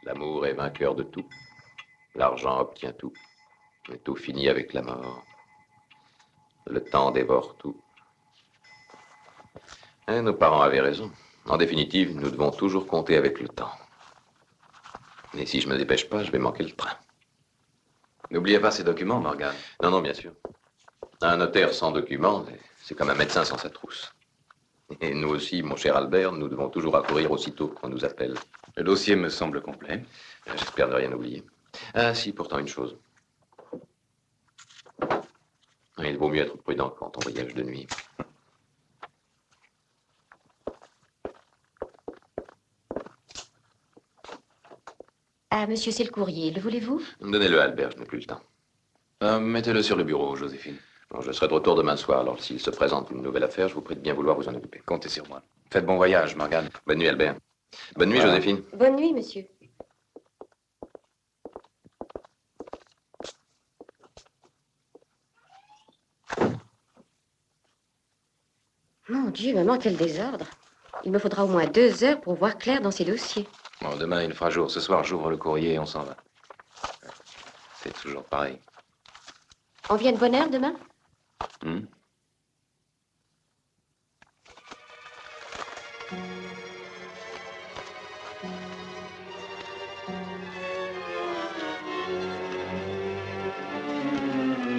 L'amour est vainqueur de tout. L'argent obtient tout. Mais tout finit avec la mort. Le temps dévore tout. Et nos parents avaient raison. En définitive, nous devons toujours compter avec le temps. Et si je me dépêche pas, je vais manquer le train. N'oubliez pas ces documents, Morgan. Non, non, bien sûr. Un notaire sans documents, c'est comme un médecin sans sa trousse. Et nous aussi, mon cher Albert, nous devons toujours accourir aussitôt qu'on nous appelle. Le dossier me semble complet. J'espère ne rien oublier. Ah, si, pourtant une chose. Il vaut mieux être prudent quand on voyage de nuit. Ah, monsieur, c'est le courrier. Le voulez-vous? Donnez-le à Albert, je n'ai plus le temps. Mettez-le sur le bureau, Joséphine. Bon, je serai de retour demain soir, alors s'il se présente une nouvelle affaire, je vous prie de bien vouloir vous en occuper. Comptez sur moi. Faites bon voyage, Morgan. Bonne nuit, Albert. Bonne nuit, Voilà. Joséphine. Bonne nuit, monsieur. Mon Dieu, maman, quel désordre. Il me faudra au moins 2 heures pour voir clair dans ces dossiers. Bon, demain, il fera jour. Ce soir, j'ouvre le courrier et on s'en va. C'est toujours pareil. On vient de bonne heure demain?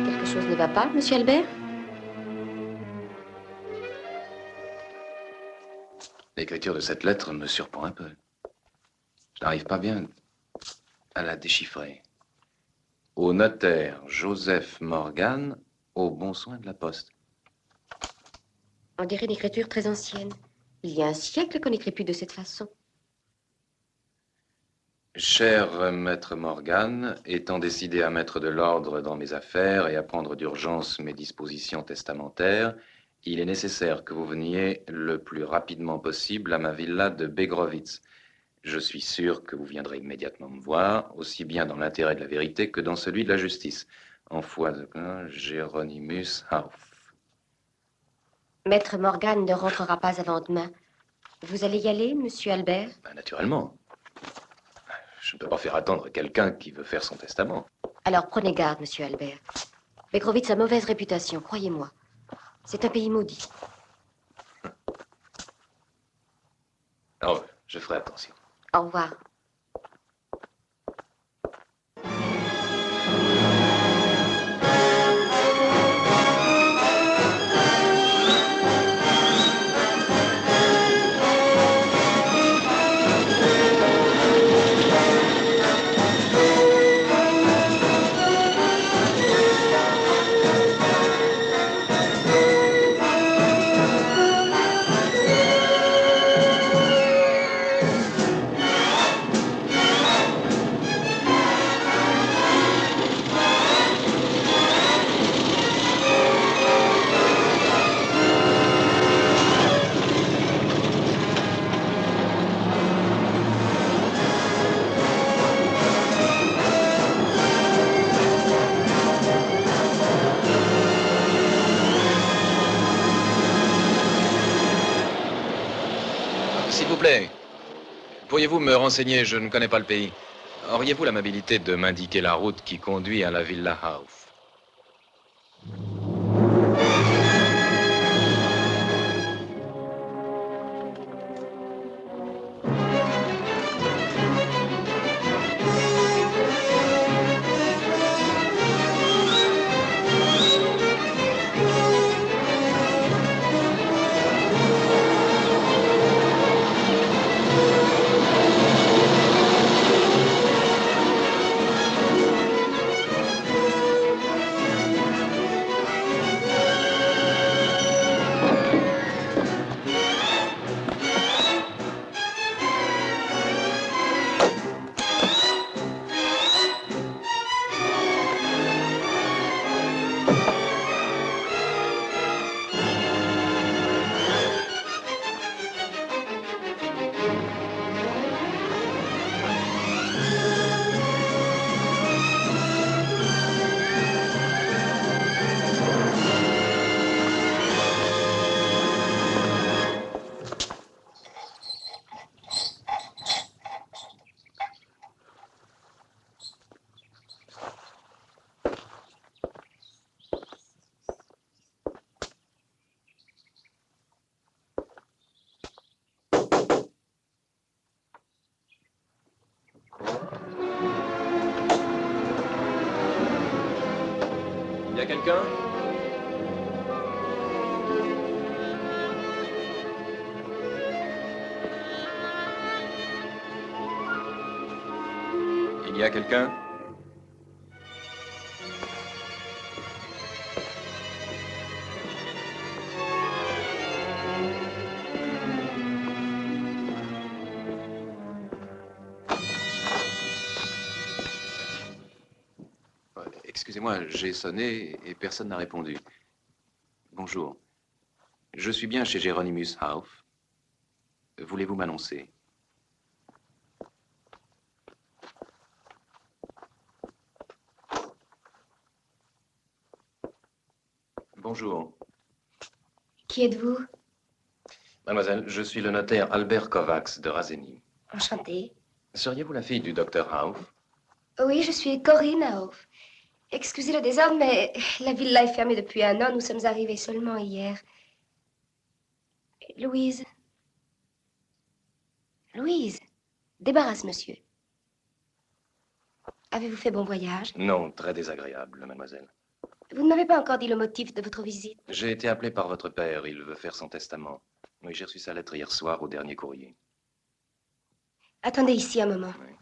Quelque chose ne va pas, monsieur Albert? L'écriture de cette lettre me surprend un peu. Je n'arrive pas bien à la déchiffrer. Au notaire Joseph Morgan, au bon soin de la poste. On dirait une écriture très ancienne. Il y a un siècle qu'on n'écrit plus de cette façon. Cher maître Morgan, étant décidé à mettre de l'ordre dans mes affaires et à prendre d'urgence mes dispositions testamentaires, il est nécessaire que vous veniez le plus rapidement possible à ma villa de Begrovitz. Je suis sûr que vous viendrez immédiatement me voir, aussi bien dans l'intérêt de la vérité que dans celui de la justice. En foi de Géronimus Hauf. Maître Morgan ne rentrera pas avant demain. Vous allez y aller, monsieur Albert? Naturellement. Je ne peux pas faire attendre quelqu'un qui veut faire son testament. Alors prenez garde, monsieur Albert. Begrovitz a mauvaise réputation, croyez-moi. C'est un pays maudit. Oh, je ferai attention. Au revoir. S'il vous plaît, pourriez-vous me renseigner? Je ne connais pas le pays. Auriez-vous l'amabilité de m'indiquer la route qui conduit à la Villa Hauf? quelqu'un? Il y a quelqu'un? Excusez-moi, j'ai sonné et personne n'a répondu. Bonjour. Je suis bien chez Géronimus Hauff. Voulez-vous m'annoncer? Bonjour. Qui êtes-vous? Mademoiselle, je suis le notaire Albert Kovacs de Razeni. Enchantée. Seriez-vous la fille du docteur Hauff? Oui, je suis Corinne Hauff. Excusez le désordre, mais la villa est fermée depuis 1 an. Nous sommes arrivés seulement hier. Louise. Louise. Débarrasse, monsieur. Avez-vous fait bon voyage? Non, très désagréable, mademoiselle. Vous ne m'avez pas encore dit le motif de votre visite. J'ai été appelé par votre père. Il veut faire son testament. Oui, j'ai reçu sa lettre hier soir au dernier courrier. Attendez ici un moment. Oui.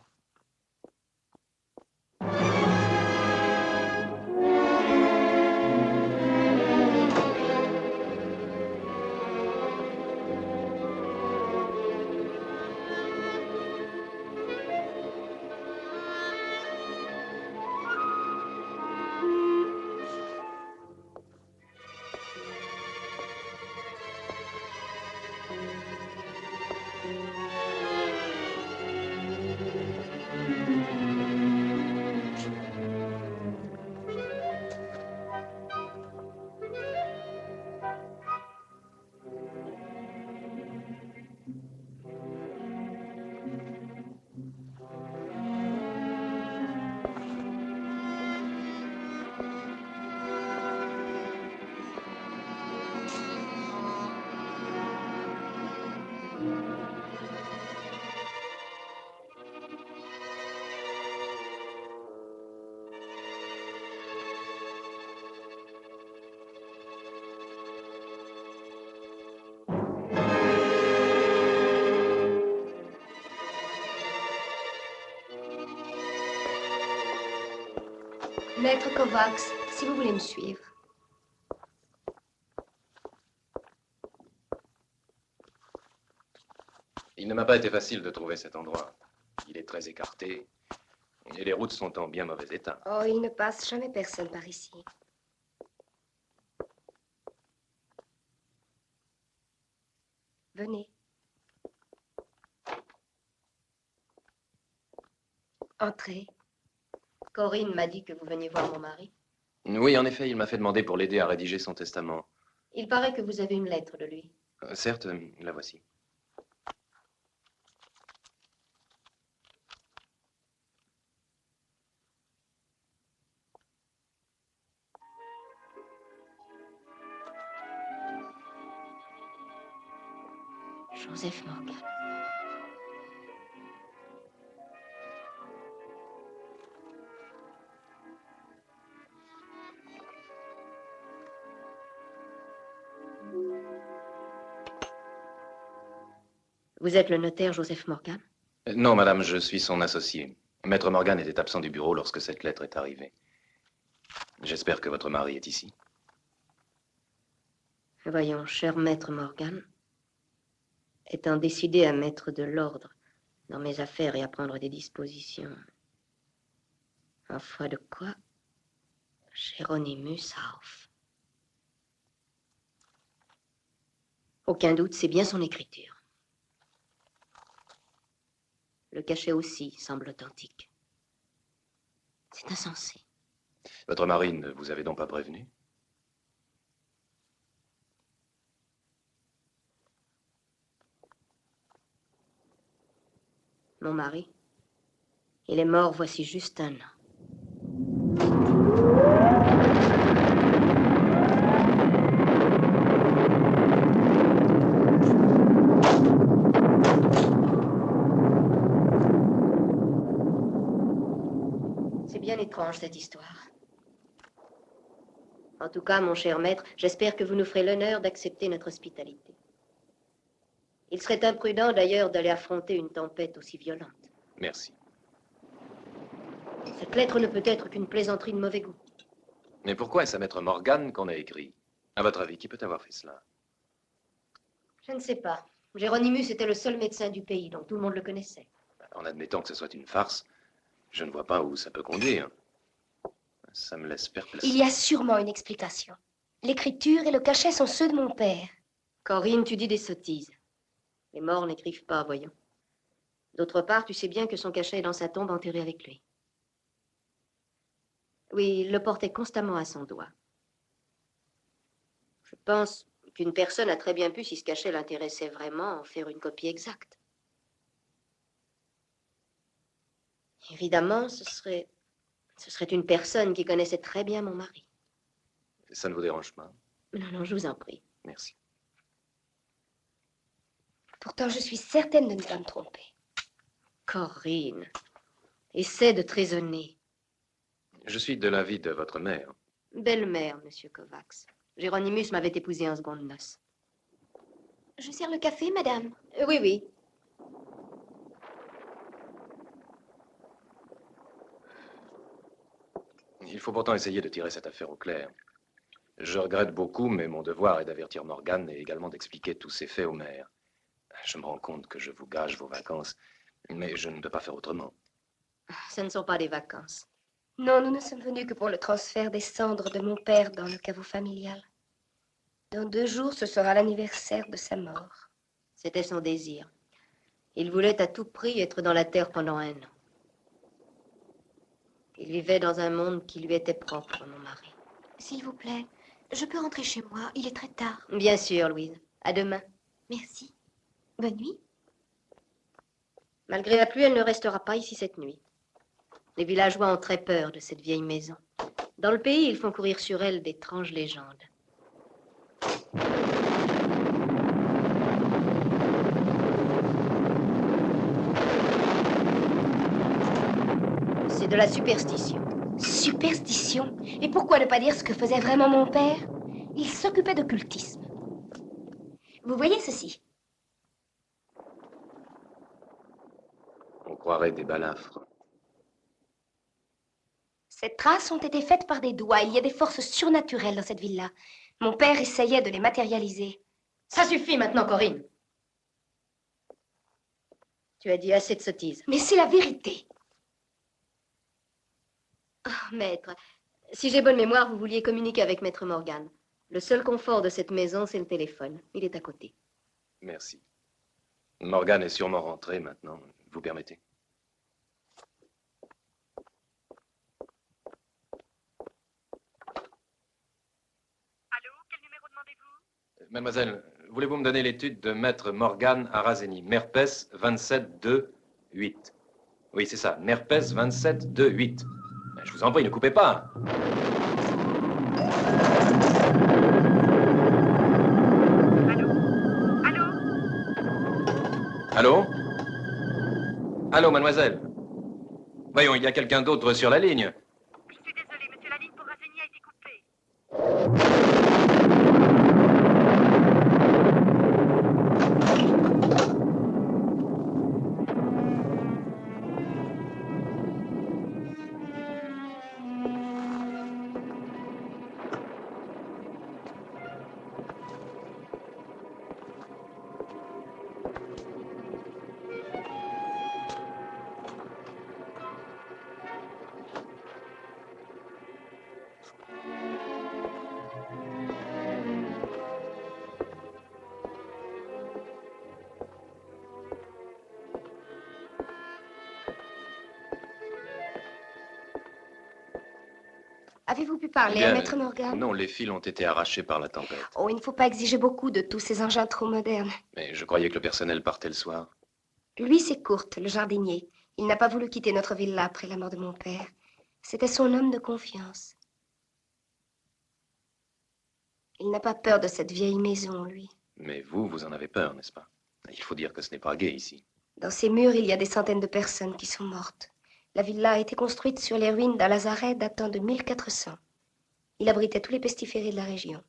Maître Kovacs, si vous voulez me suivre. Il ne m'a pas été facile de trouver cet endroit. Il est très écarté et les routes sont en bien mauvais état. Oh, il ne passe jamais personne par ici. Venez. Entrez. Corinne m'a dit que vous veniez voir mon mari. Oui, en effet, il m'a fait demander pour l'aider à rédiger son testament. Il paraît que vous avez une lettre de lui. Certes, la voici. Joseph Morgan. Vous êtes le notaire Joseph Morgan? Non, madame, je suis son associé. Maître Morgan était absent du bureau lorsque cette lettre est arrivée. J'espère que votre mari est ici. Voyons, cher maître Morgan, étant décidé à mettre de l'ordre dans mes affaires et à prendre des dispositions, en foi de quoi, Géronimus Hauff. Aucun doute, c'est bien son écriture. Le cachet aussi semble authentique. C'est insensé. Votre mari ne vous avait donc pas prévenu? Mon mari, il est mort voici juste 1 an. C'est bien étrange, cette histoire. En tout cas, mon cher maître, j'espère que vous nous ferez l'honneur d'accepter notre hospitalité. Il serait imprudent d'ailleurs d'aller affronter une tempête aussi violente. Merci. Cette lettre ne peut être qu'une plaisanterie de mauvais goût. Mais pourquoi est-ce à Maître Morgan qu'on a écrit? À votre avis, qui peut avoir fait cela? Je ne sais pas. Géronimus était le seul médecin du pays, donc tout le monde le connaissait. En admettant que ce soit une farce, je ne vois pas où ça peut conduire. Ça me laisse perplexe. Il y a sûrement une explication. L'écriture et le cachet sont ceux de mon père. Corinne, tu dis des sottises. Les morts n'écrivent pas, voyons. D'autre part, tu sais bien que son cachet est dans sa tombe enterré avec lui. Oui, il le portait constamment à son doigt. Je pense qu'une personne a très bien pu, si ce cachet l'intéressait vraiment, en faire une copie exacte. Évidemment, ce serait une personne qui connaissait très bien mon mari. Ça ne vous dérange pas? Non, non, je vous en prie. Merci. Pourtant, je suis certaine de ne pas me tromper. Corinne, essaie de te raisonner. Je suis de l'avis de votre mère. Belle-mère, monsieur Kovacs. Géronimus m'avait épousé en seconde noce. Je sers le café, madame. Oui, oui. Il faut pourtant essayer de tirer cette affaire au clair. Je regrette beaucoup, mais mon devoir est d'avertir Morgan et également d'expliquer tous ces faits au maire. Je me rends compte que je vous gâche vos vacances, mais je ne peux pas faire autrement. Ce ne sont pas des vacances. Non, nous ne sommes venus que pour le transfert des cendres de mon père dans le caveau familial. Dans 2 jours, ce sera l'anniversaire de sa mort. C'était son désir. Il voulait à tout prix être dans la terre pendant 1 an. Il vivait dans un monde qui lui était propre, mon mari. S'il vous plaît, je peux rentrer chez moi. Il est très tard. Bien sûr, Louise. À demain. Merci. Bonne nuit. Malgré la pluie, elle ne restera pas ici cette nuit. Les villageois ont très peur de cette vieille maison. Dans le pays, ils font courir sur elle d'étranges légendes. C'est de la superstition. Superstition? Et pourquoi ne pas dire ce que faisait vraiment mon père? Il s'occupait d'occultisme. Vous voyez ceci? On croirait des balafres. Ces traces ont été faites par des doigts. Il y a des forces surnaturelles dans cette ville-là. Mon père essayait de les matérialiser. Ça suffit maintenant, Corinne. Tu as dit assez de sottises. Mais c'est la vérité. Oh, maître, si j'ai bonne mémoire, vous vouliez communiquer avec maître Morgan. Le seul confort de cette maison, c'est le téléphone. Il est à côté. Merci. Morgan est sûrement rentré maintenant. Vous permettez? Allô, quel numéro demandez-vous? Mademoiselle, voulez-vous me donner l'étude de Maître Morgan Arazeni, Merpes 27-2-8? Oui, c'est ça, Merpes 27-2-8. Je vous en prie, ne coupez pas. Allô? Allô? Allô? Allô, mademoiselle? Voyons, il y a quelqu'un d'autre sur la ligne. Je suis désolée, monsieur, la ligne pour Razeni a été coupée. Avez-vous pu parler Bien, à maître Morgan? Non, les fils ont été arrachés par la tempête. Oh, il ne faut pas exiger beaucoup de tous ces engins trop modernes. Mais je croyais que le personnel partait le soir. Lui, c'est Kurt, le jardinier. Il n'a pas voulu quitter notre villa après la mort de mon père. C'était son homme de confiance. Il n'a pas peur de cette vieille maison, lui. Mais vous, vous en avez peur, n'est-ce pas? Il faut dire que ce n'est pas gai ici. Dans ces murs, il y a des centaines de personnes qui sont mortes. La villa a été construite sur les ruines d'un lazaret datant de 1400. Il abritait tous les pestiférés de la région.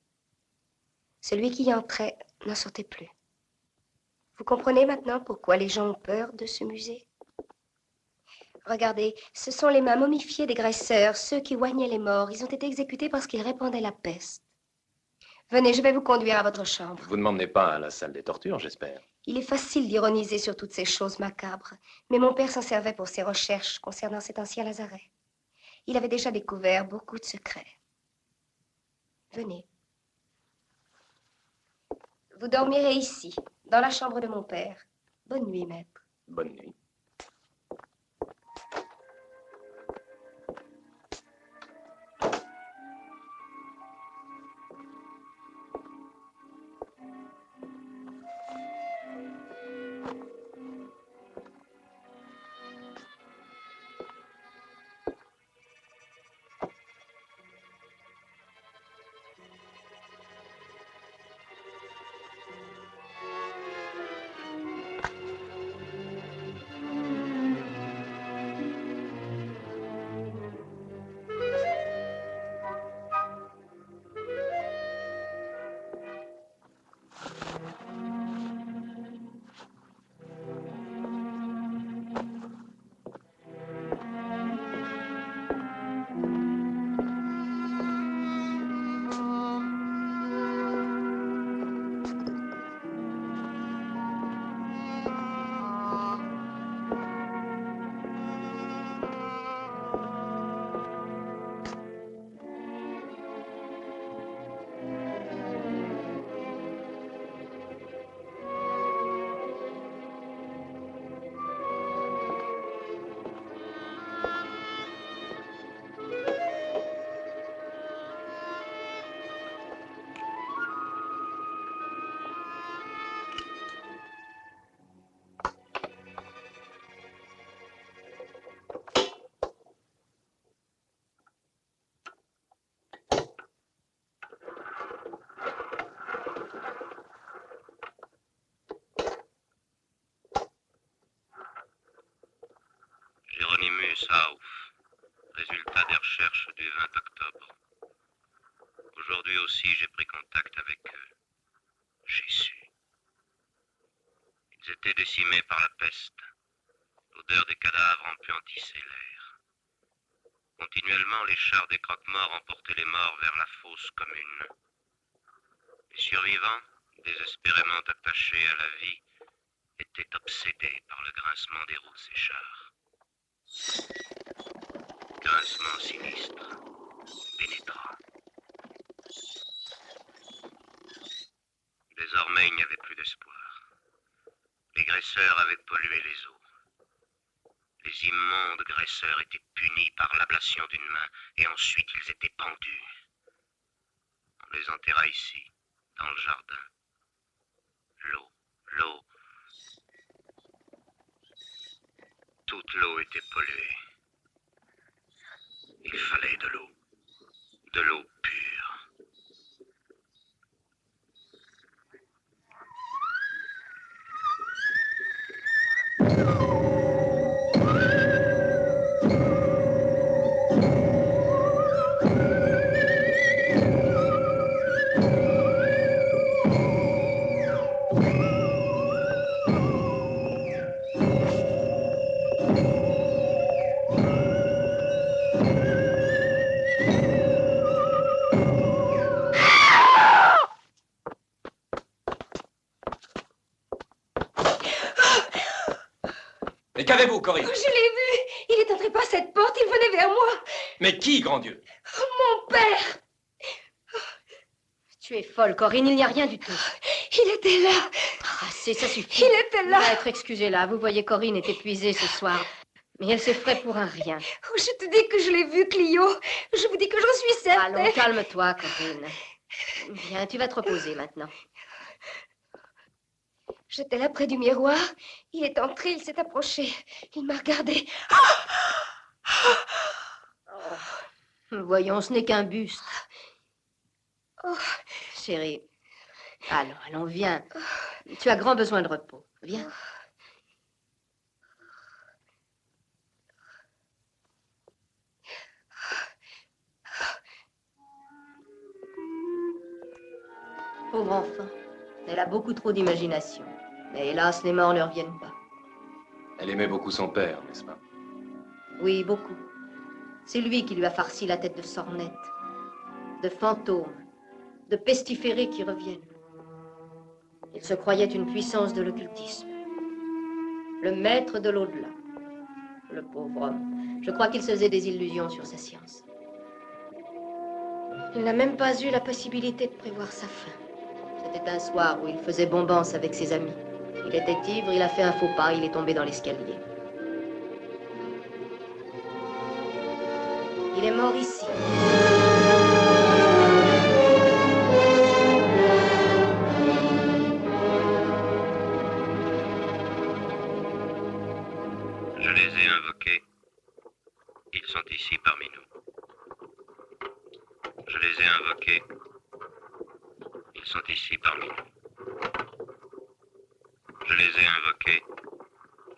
Celui qui y entrait n'en sortait plus. Vous comprenez maintenant pourquoi les gens ont peur de ce musée? Regardez, ce sont les mains momifiées des graisseurs, ceux qui oignaient les morts. Ils ont été exécutés parce qu'ils répandaient la peste. Venez, je vais vous conduire à votre chambre. Vous ne m'emmenez pas à la salle des tortures, j'espère. Il est facile d'ironiser sur toutes ces choses macabres, mais mon père s'en servait pour ses recherches concernant cet ancien lazaret. Il avait déjà découvert beaucoup de secrets. Venez. Vous dormirez ici, dans la chambre de mon père. Bonne nuit, maître. Bonne nuit. Hieronymus Hauf, résultat des recherches du 20 octobre. Aujourd'hui aussi, j'ai pris contact avec eux. J'ai su. Ils étaient décimés par la peste. L'odeur des cadavres empuantissait l'air. Continuellement, les chars des croque-morts emportaient les morts vers la fosse commune. Les survivants, désespérément attachés à la vie, étaient obsédés par le grincement des roues de ces chars. Grincement sinistre, pénétrant. Désormais, il n'y avait plus d'espoir. Les graisseurs avaient pollué les eaux. Les immondes graisseurs étaient punis par l'ablation d'une main, et ensuite ils étaient pendus. On les enterra ici, dans le jardin. L'eau. Toute l'eau était polluée. Il fallait de l'eau pure. Mais qu'avez-vous, Corinne? Oh, je l'ai vu. Il est entré par cette porte. Il venait vers moi. Mais qui, grand Dieu? Mon père. Tu es folle, Corinne, il n'y a rien du tout. Il était là. Assez, ça suffit. Il était là. Maître, excusez-la, vous voyez, Corinne est épuisée ce soir. Mais elle s'effraie pour un rien. Oh, je te dis que je l'ai vu, Clio. Je vous dis que j'en suis certaine. Allons, calme-toi, Corinne. Viens, tu vas te reposer maintenant. J'étais là près du miroir. Il est entré, il s'est approché. Il m'a regardé. Voyons, ce n'est qu'un buste. Oh. Chérie, allons, viens. Tu as grand besoin de repos. Viens. Pauvre enfant. Elle a beaucoup trop d'imagination. Mais hélas, les morts ne reviennent pas. Elle aimait beaucoup son père, n'est-ce pas? Oui, beaucoup. C'est lui qui lui a farci la tête de sornettes, de fantômes, de pestiférés qui reviennent. Il se croyait une puissance de l'occultisme. Le maître de l'au-delà. Le pauvre homme. Je crois qu'il se faisait des illusions sur sa science. Il n'a même pas eu la possibilité de prévoir sa fin. C'était un soir où il faisait bombance avec ses amis. Il était ivre, il a fait un faux pas, il est tombé dans l'escalier. Il est mort ici. Je les ai invoqués. Ils sont ici parmi nous. Je les ai invoqués. Ils sont ici parmi nous. Je les ai invoqués.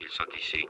Ils sont ici.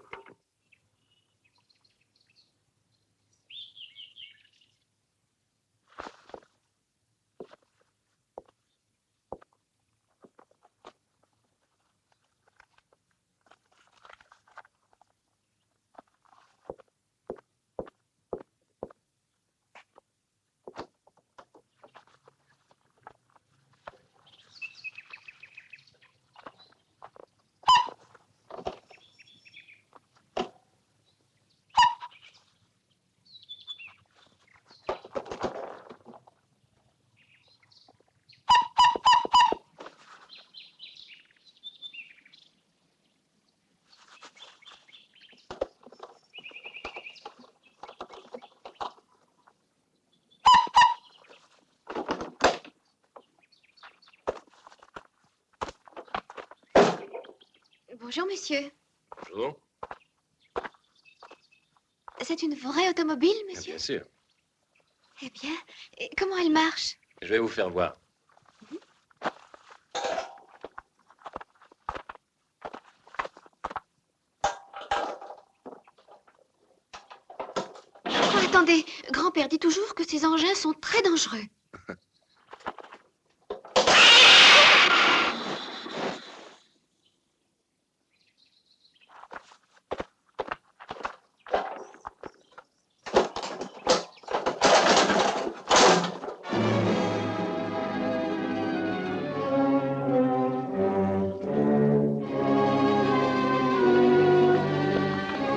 Bonjour, monsieur. Bonjour. C'est une vraie automobile, Ah, monsieur? bien sûr. Eh bien, et comment elle marche? Je vais vous faire voir. Oh, attendez, grand-père dit toujours que ces engins sont très dangereux.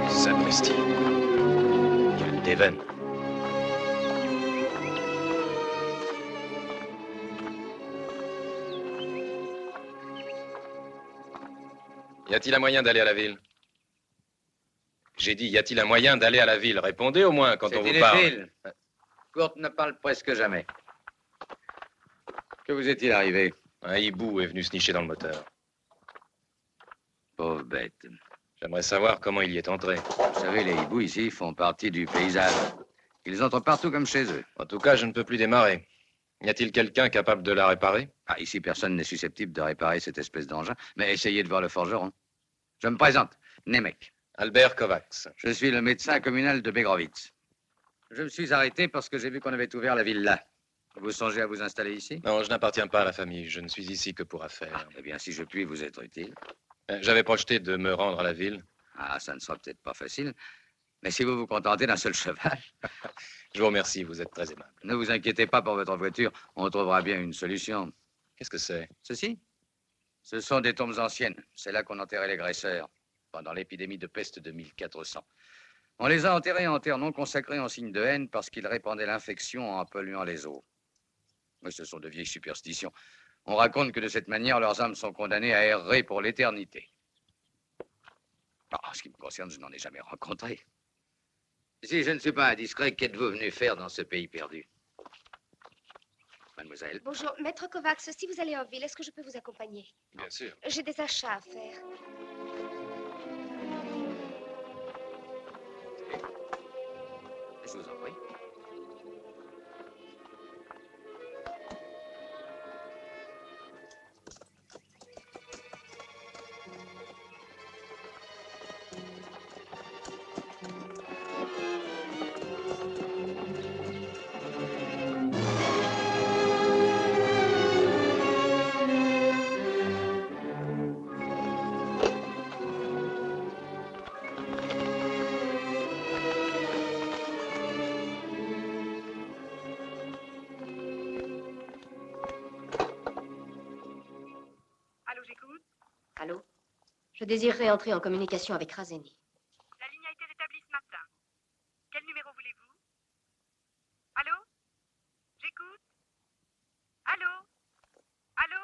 Sapristi. Il a des veines. Y a-t-il un moyen d'aller à la ville? J'ai dit, y a-t-il un moyen d'aller à la ville? Répondez au moins quand on vous parle. Inutile. Kurt ne parle presque jamais. Que vous est-il arrivé? Un hibou est venu se nicher dans le moteur. Pauvre bête. J'aimerais savoir comment il y est entré. Vous savez, les hiboux ici font partie du paysage. Ils entrent partout comme chez eux. En tout cas, je ne peux plus démarrer. Y a-t-il quelqu'un capable de la réparer? Ah, ici, personne n'est susceptible de réparer cette espèce d'engin, mais essayez de voir le forgeron. Je me présente, Nemec. Albert Kovacs. Je suis le médecin communal de Begrovitz. Je me suis arrêté parce que j'ai vu qu'on avait ouvert la villa. Vous songez à vous installer ici? Non, je n'appartiens pas à la famille. Je ne suis ici que pour affaires. Eh bien, si je puis vous être utile. J'avais projeté de me rendre à la ville. Ah, ça ne sera peut-être pas facile. Mais si vous vous contentez d'un seul cheval, Je vous remercie, vous êtes très aimable. ne vous inquiétez pas pour votre voiture. On trouvera bien une solution. Qu'est-ce que c'est? Ceci? Ce sont des tombes anciennes. C'est là qu'on enterrait les graisseurs pendant l'épidémie de peste de 1400. On les a enterrés en terre non consacrée en signe de haine parce qu'ils répandaient l'infection en polluant les eaux. Mais ce sont de vieilles superstitions. On raconte que de cette manière, leurs âmes sont condamnées à errer pour l'éternité. En ce qui me concerne, je n'en ai jamais rencontré. Si je ne suis pas indiscret, qu'êtes-vous venu faire dans ce pays perdu? Mademoiselle? Bonjour, maître Kovacs, si vous allez en ville, est-ce que je peux vous accompagner? Bien sûr. J'ai des achats à faire. Je vous en prie. Allô? Je désirerais entrer en communication avec Razeni. La ligne a été rétablie ce matin. Quel numéro voulez-vous? Allô? J'écoute. Allô? Allô?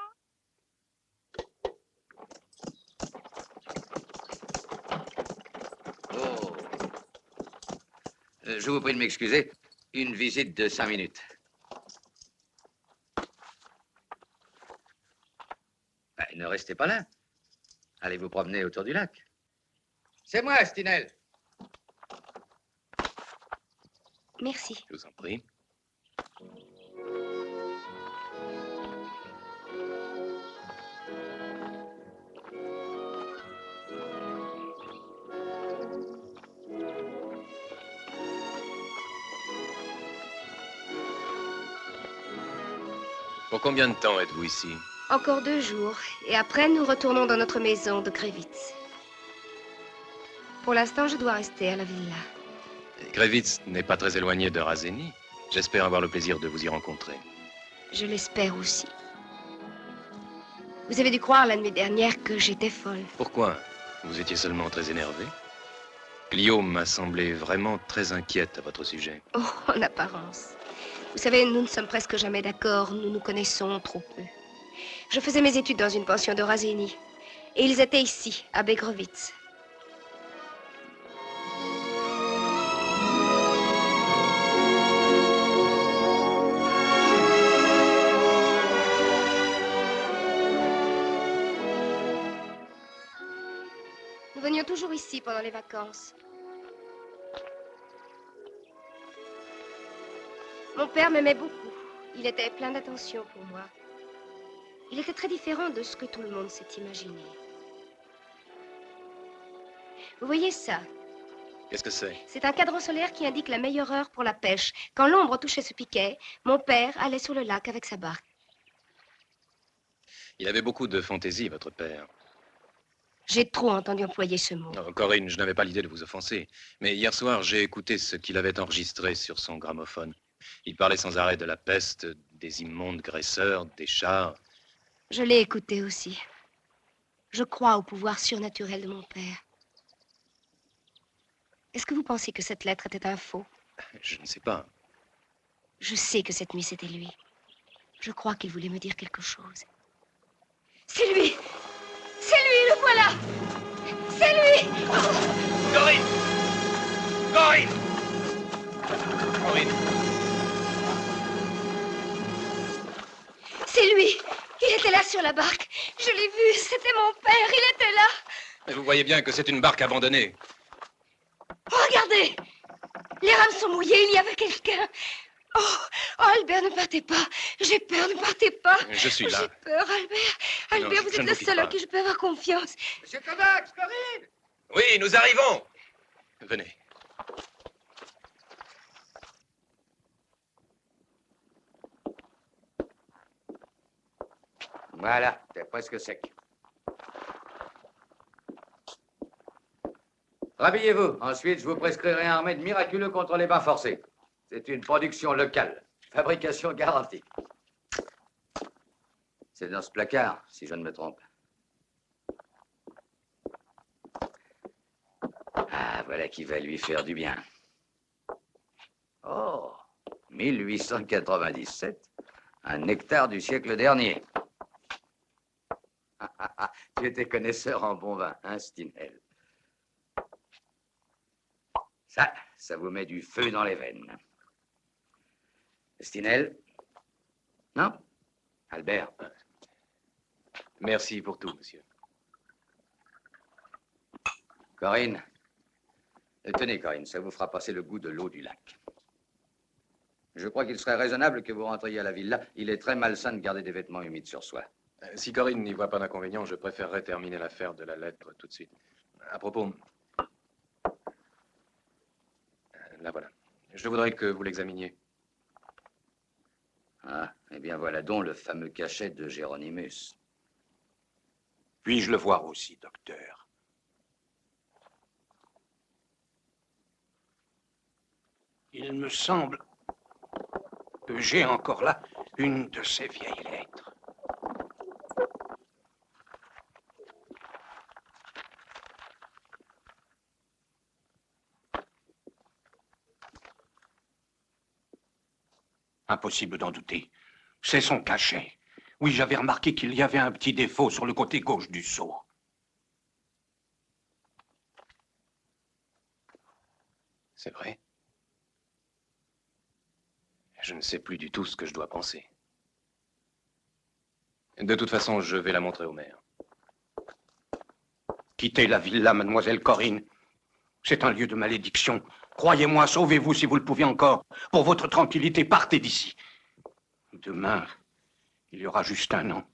Oh. Je vous prie de m'excuser. Une visite de 5 minutes. Ben, ne restez pas là. Allez vous promener autour du lac. C'est moi, Stinel. Merci. Je vous en prie. Pour combien de temps êtes-vous ici? Encore 2 jours. Et après, nous retournons dans notre maison de Grevitz. Pour l'instant, je dois rester à la villa. Grevitz n'est pas très éloigné de Razeni. J'espère avoir le plaisir de vous y rencontrer. Je l'espère aussi. Vous avez dû croire la nuit dernière que j'étais folle. Pourquoi? Vous étiez seulement très énervé? Clio m'a semblé vraiment très inquiète à votre sujet. Oh, en apparence. Vous savez, nous ne sommes presque jamais d'accord. Nous nous connaissons trop peu. Je faisais mes études dans une pension de Razeni. Et ils étaient ici, à Begrovitz. Nous venions toujours ici pendant les vacances. Mon père m'aimait beaucoup. Il était plein d'attention pour moi. Il était très différent de ce que tout le monde s'est imaginé. Vous voyez ça? Qu'est-ce que c'est? C'est un cadran solaire qui indique la meilleure heure pour la pêche. Quand l'ombre touchait ce piquet, mon père allait sur le lac avec sa barque. Il avait beaucoup de fantaisie, votre père. J'ai trop entendu employer ce mot. Oh, Corinne, je n'avais pas l'idée de vous offenser. Mais hier soir, j'ai écouté ce qu'il avait enregistré sur son gramophone. Il parlait sans arrêt de la peste, des immondes graisseurs, des chats. Je l'ai écouté aussi. Je crois au pouvoir surnaturel de mon père. Est-ce que vous pensez que cette lettre était un faux? Je ne sais pas. Je sais que cette nuit, c'était lui. Je crois qu'il voulait me dire quelque chose. C'est lui! C'est lui, le voilà! C'est lui! Corinne! Corinne! Corinne! C'est lui! Il était là sur la barque. Je l'ai vu, c'était mon père, il était là. Mais vous voyez bien que c'est une barque abandonnée. Oh, regardez! Les rames sont mouillées, il y avait quelqu'un. Oh, Albert, ne partez pas. J'ai peur, ne partez pas. Je suis là. J'ai peur, Albert. Albert, Non, vous je êtes ne le vous quitte seul en pas. qui je peux avoir confiance. Monsieur Kovacs, Corinne! Oui, nous arrivons. Venez. Voilà, t'es presque sec. Rhabillez-vous. Ensuite, je vous prescrirai un remède miraculeux contre les bains forcés. C'est une production locale. Fabrication garantie. C'est dans ce placard, si je ne me trompe. Ah, voilà qui va lui faire du bien. Oh, 1897. Un nectar du siècle dernier. Tu étais connaisseur en bon vin, hein, Stinel? Ça vous met du feu dans les veines. Stinel? Non? Albert? Merci pour tout, monsieur. Corinne? Tenez, Corinne, ça vous fera passer le goût de l'eau du lac. Je crois qu'il serait raisonnable que vous rentriez à la villa. Il est très malsain de garder des vêtements humides sur soi. Si Corinne n'y voit pas d'inconvénient, je préférerais terminer l'affaire de la lettre tout de suite. À propos... La voilà. Je voudrais que vous l'examiniez. Ah, eh bien voilà donc le fameux cachet de Géronimus. Puis-je le voir aussi, docteur? Il me semble que j'ai encore là une de ces vieilles lettres. Impossible d'en douter. C'est son cachet. Oui, j'avais remarqué qu'il y avait un petit défaut sur le côté gauche du seau. C'est vrai. Je ne sais plus du tout ce que je dois penser. De toute façon, je vais la montrer au maire. Quittez la villa, mademoiselle Corinne. C'est un lieu de malédiction. Croyez-moi, sauvez-vous si vous le pouvez encore. Pour votre tranquillité, partez d'ici. Demain, il y aura juste un an.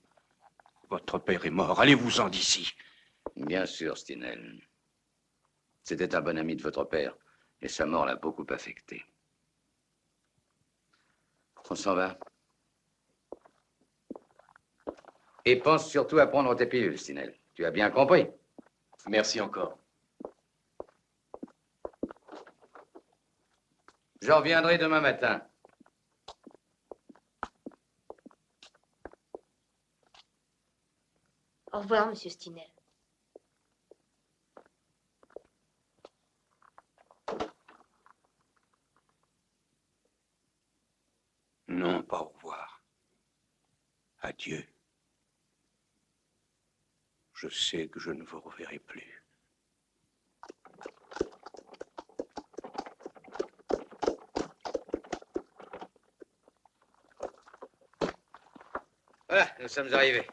Votre père est mort. Allez-vous-en d'ici. Bien sûr, Stinel. C'était un bon ami de votre père, et sa mort l'a beaucoup affecté. On s'en va. Et pense surtout à prendre tes pilules, Stinel. Tu as bien compris? Merci encore. Je reviendrai demain matin. Au revoir, Monsieur Stinel. Non, pas au revoir. Adieu. Je sais que je ne vous reverrai plus. Voilà, nous sommes arrivés.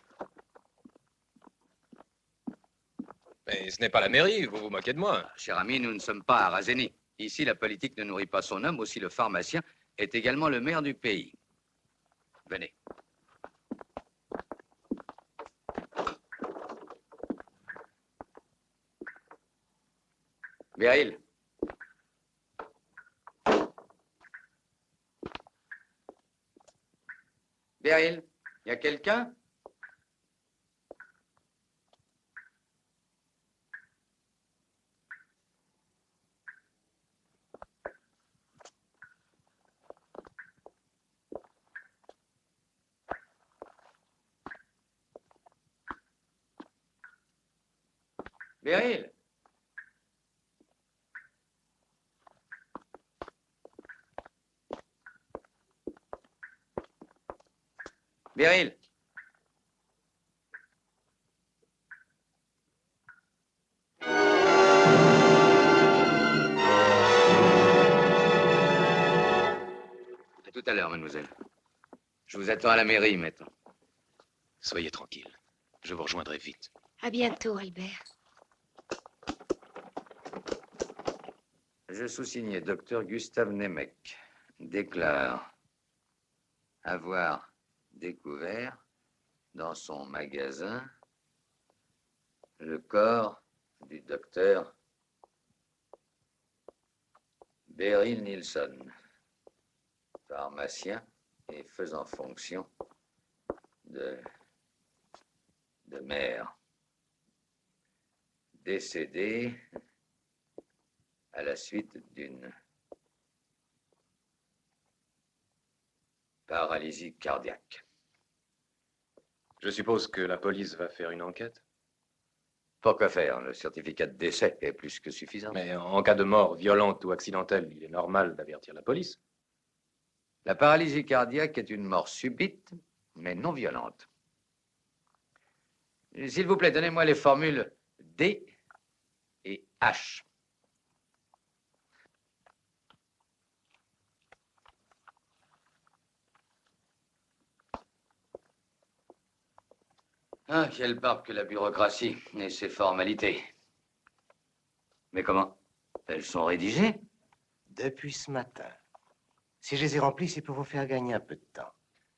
Mais ce n'est pas la mairie, vous vous moquez de moi. Cher ami, nous ne sommes pas à Razeni. Ici, la politique ne nourrit pas son homme, aussi le pharmacien est également le maire du pays. Venez. Beryl. Beryl, il y a quelqu'un? Beryl. Beryl. À tout à l'heure, mademoiselle. Je vous attends à la mairie maintenant. Soyez tranquille. Je vous rejoindrai vite. À bientôt, Albert. Je sous-signais docteur Gustave Nemec. Déclare avoir découvert dans son magasin le corps du docteur Beryl Nilsson, pharmacien et faisant fonction de maire, décédé à la suite d'une paralysie cardiaque. Je suppose que la police va faire une enquête. Pourquoi faire? Le certificat de décès est plus que suffisant. Mais en cas de mort violente ou accidentelle, il est normal d'avertir la police. La paralysie cardiaque est une mort subite, mais non violente. S'il vous plaît, donnez-moi les formules D et H. Ah, quelle barbe que la bureaucratie et ses formalités. Mais comment? Elles sont rédigées? Depuis ce matin. Si je les ai remplies, c'est pour vous faire gagner un peu de temps.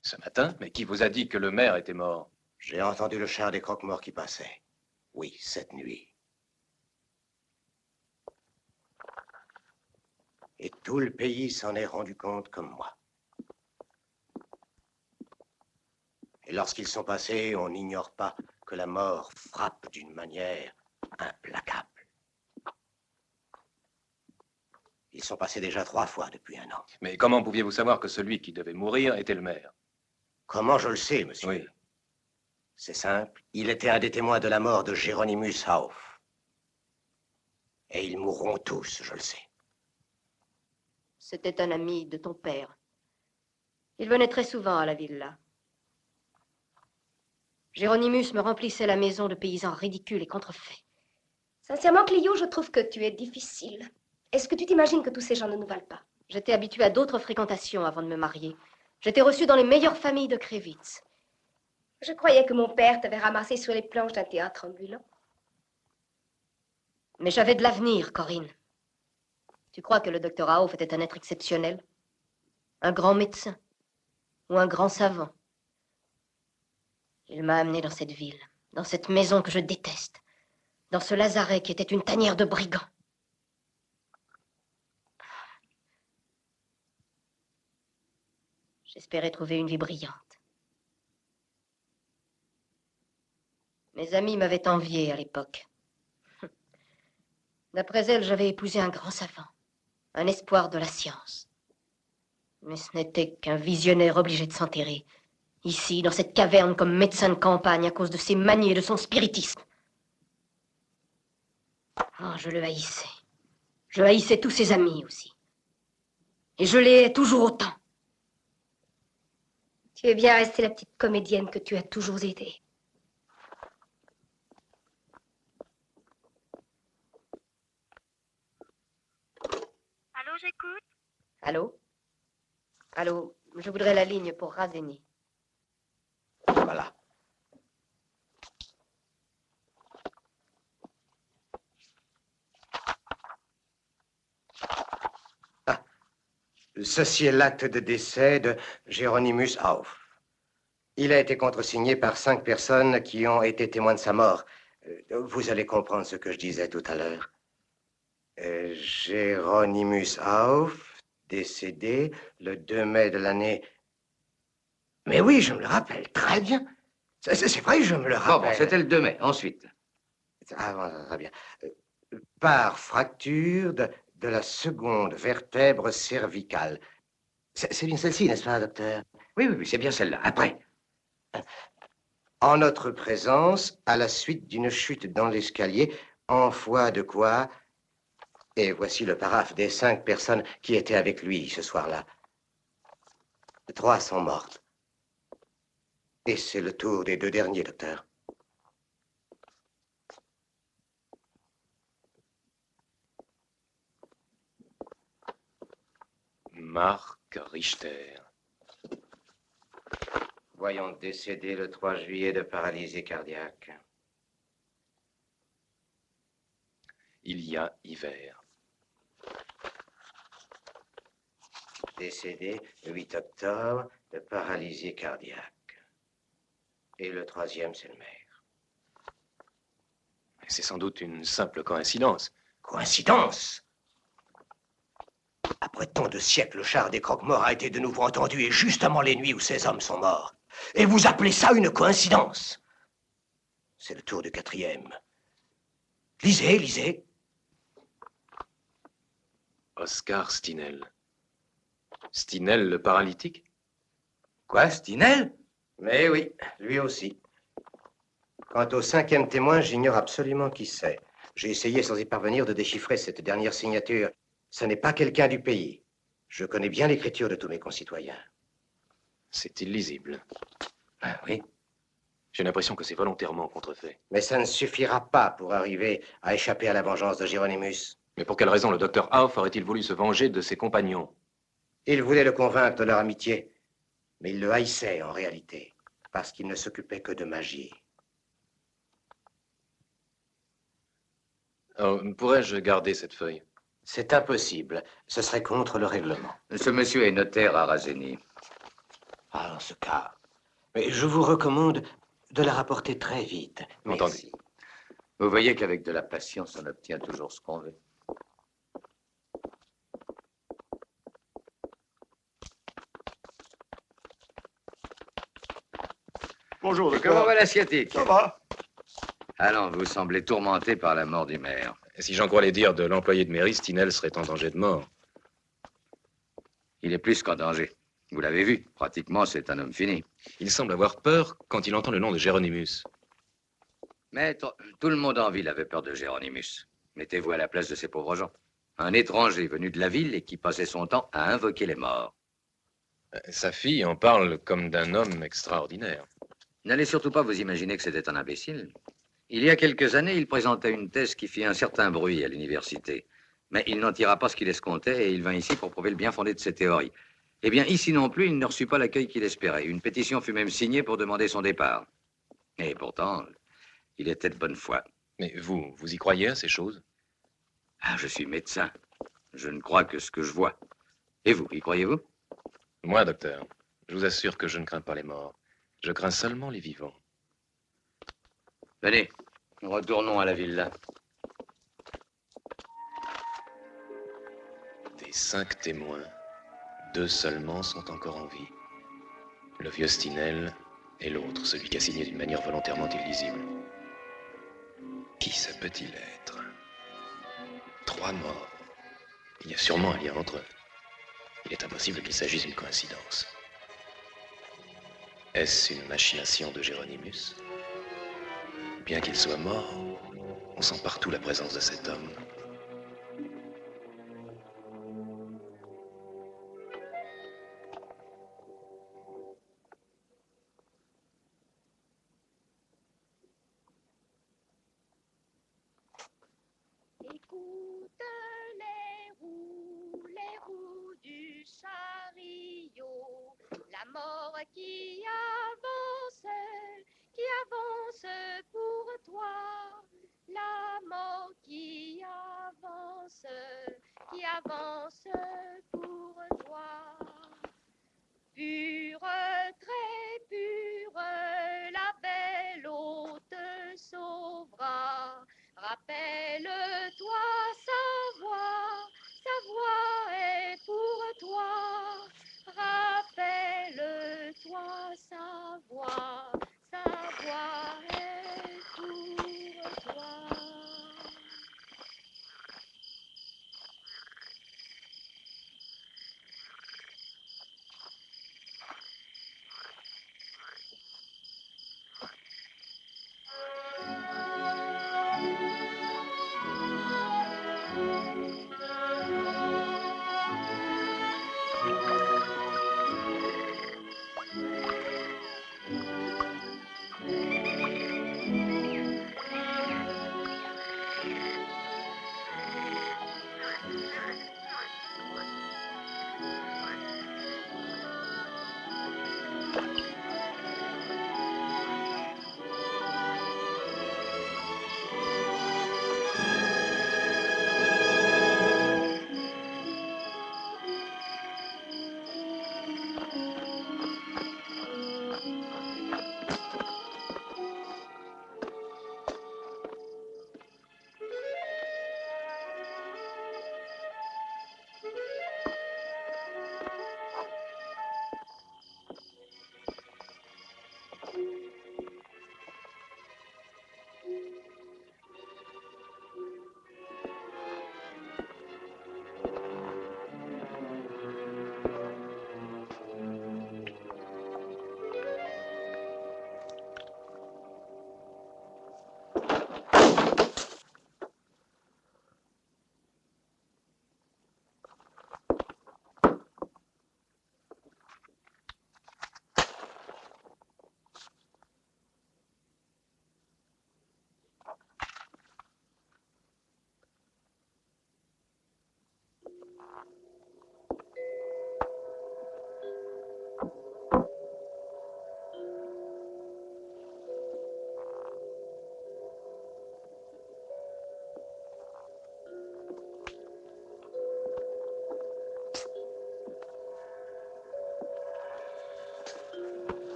Ce matin? Mais qui vous a dit que le maire était mort? J'ai entendu le char des croque-morts qui passait. Oui, cette nuit. Et tout le pays s'en est rendu compte comme moi. Et lorsqu'ils sont passés, on n'ignore pas que la mort frappe d'une manière implacable. Ils sont passés déjà 3 fois depuis un an. Mais comment pouviez-vous savoir que celui qui devait mourir était le maire? Comment je le sais, monsieur? Oui. C'est simple. Il était un des témoins de la mort de Géronimus Hauff. Et ils mourront tous, je le sais. C'était un ami de ton père. Il venait très souvent à la villa. Géronimus me remplissait la maison de paysans ridicules et contrefaits. Sincèrement, Clio, je trouve que tu es difficile. Est-ce que tu t'imagines que tous ces gens ne nous valent pas? J'étais habituée à d'autres fréquentations avant de me marier. J'étais reçue dans les meilleures familles de Krevitz. Je croyais que mon père t'avait ramassé sur les planches d'un théâtre ambulant. Mais j'avais de l'avenir, Corinne. Tu crois que le docteur Aouf était un être exceptionnel? Un grand médecin? Ou un grand savant? Il m'a amené dans cette ville, dans cette maison que je déteste, dans ce lazaret qui était une tanière de brigands. J'espérais trouver une vie brillante. Mes amies m'avaient enviée à l'époque. D'après elles, j'avais épousé un grand savant, un espoir de la science. Mais ce n'était qu'un visionnaire obligé de s'enterrer, ici, dans cette caverne, comme médecin de campagne, à cause de ses manies et de son spiritisme. Oh, je le haïssais. Je haïssais tous ses amis aussi. Et je les hais toujours autant. Tu es bien restée la petite comédienne que tu as toujours été. Allô, j'écoute. Allô? Allô, je voudrais la ligne pour Razeni. Voilà. Ceci est l'acte de décès de Géronimus Aouf. Il a été contresigné par 5 personnes qui ont été témoins de sa mort. Vous allez comprendre ce que je disais tout à l'heure. Géronimus Aouf, décédé le 2 mai de l'année... Mais oui, je me le rappelle très bien. C'est vrai, je me le rappelle. Bon, c'était le 2 mai. Ensuite. Ah, bon, très bien. Par fracture de la seconde vertèbre cervicale. C'est bien celle-ci, n'est-ce pas, docteur? Oui, c'est bien celle-là. Après. En notre présence, à la suite d'une chute dans l'escalier, en foi de quoi... Et voici le paraphe des 5 personnes qui étaient avec lui ce soir-là. 3 sont mortes. Et c'est le tour des 2 derniers, docteur. Marc Richter. Voyons, décédé le 3 juillet de paralysie cardiaque. Il y a hiver. Décédé le 8 octobre de paralysie cardiaque. Et le 3e, c'est le maire. C'est sans doute une simple coïncidence. Coïncidence? Après tant de siècles, le char des croque-morts a été de nouveau entendu, et justement les nuits où ces hommes sont morts. Et vous appelez ça une coïncidence? C'est le tour du 4e. Lisez, lisez. Oscar Stinel. Stinel, le paralytique? Quoi, Stinel? Mais oui, lui aussi. Quant au 5e témoin, j'ignore absolument qui c'est. J'ai essayé sans y parvenir de déchiffrer cette dernière signature. Ce n'est pas quelqu'un du pays. Je connais bien l'écriture de tous mes concitoyens. C'est illisible. Ah oui. J'ai l'impression que c'est volontairement contrefait. Mais ça ne suffira pas pour arriver à échapper à la vengeance de Géronimus. Mais pour quelle raison le docteur Aouf aurait-il voulu se venger de ses compagnons? Il voulait le convaincre de leur amitié, mais il le haïssait en réalité, parce qu'il ne s'occupait que de magie. Oh, pourrais-je garder cette feuille? C'est impossible. Ce serait contre le règlement. Ce monsieur est notaire à Razeni. Ah, dans ce cas. Mais je vous recommande de la rapporter très vite. Entendu. Merci. Vous voyez qu'avec de la patience, on obtient toujours ce qu'on veut. Bonjour, Comment docteur. va la sciatique? Ça va? Allons, vous semblez tourmenté par la mort du maire. Et si j'en crois les dires de l'employé de mairie, Stinel serait en danger de mort. Il est plus qu'en danger. Vous l'avez vu, pratiquement, c'est un homme fini. Il semble avoir peur quand il entend le nom de Géronimus. Maître, tout le monde en ville avait peur de Géronimus. Mettez-vous à la place de ces pauvres gens. Un étranger venu de la ville et qui passait son temps à invoquer les morts. Sa fille en parle comme d'un homme extraordinaire. N'allez surtout pas vous imaginer que c'était un imbécile. Il y a quelques années, il présentait une thèse qui fit un certain bruit à l'université. Mais il n'en tira pas ce qu'il escomptait et il vint ici pour prouver le bien fondé de ses théories. Eh bien, ici non plus, il ne reçut pas l'accueil qu'il espérait. Une pétition fut même signée pour demander son départ. Et pourtant, il était de bonne foi. Mais vous y croyez à ces choses? Ah, je suis médecin. Je ne crois que ce que je vois. Et vous, y croyez-vous? Moi, docteur, je vous assure que je ne crains pas les morts. Je crains seulement les vivants. Venez, retournons à la villa. Des 5 témoins, 2 seulement sont encore en vie. Le vieux Stinel et l'autre, celui qui a signé d'une manière volontairement illisible. Qui ça peut-il être? 3 morts. Il y a sûrement un lien entre eux. Il est impossible qu'il s'agisse d'une coïncidence. Est-ce une machination de Géronimus? Bien qu'il soit mort, on sent partout la présence de cet homme. Écoute les roues du chariot, la mort qui avance pour toi, la mort qui avance pour toi. Pure, très pure, la belle eau te sauvera. Rappelle-toi sa voix est pour toi. Rappelle-toi sa voix est pour toi.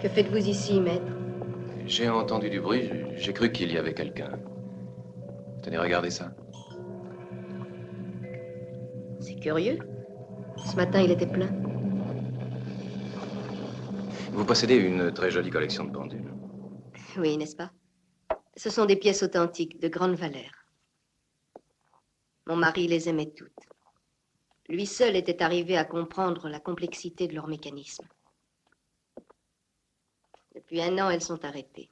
Que faites-vous ici, maître? J'ai entendu du bruit, j'ai cru qu'il y avait quelqu'un. Tenez, regardez ça. Curieux. Ce matin, il était plein. Vous possédez une très jolie collection de pendules. Oui, n'est-ce pas? Ce sont des pièces authentiques de grande valeur. Mon mari les aimait toutes. Lui seul était arrivé à comprendre la complexité de leur mécanisme. Depuis 1 an, elles sont arrêtées.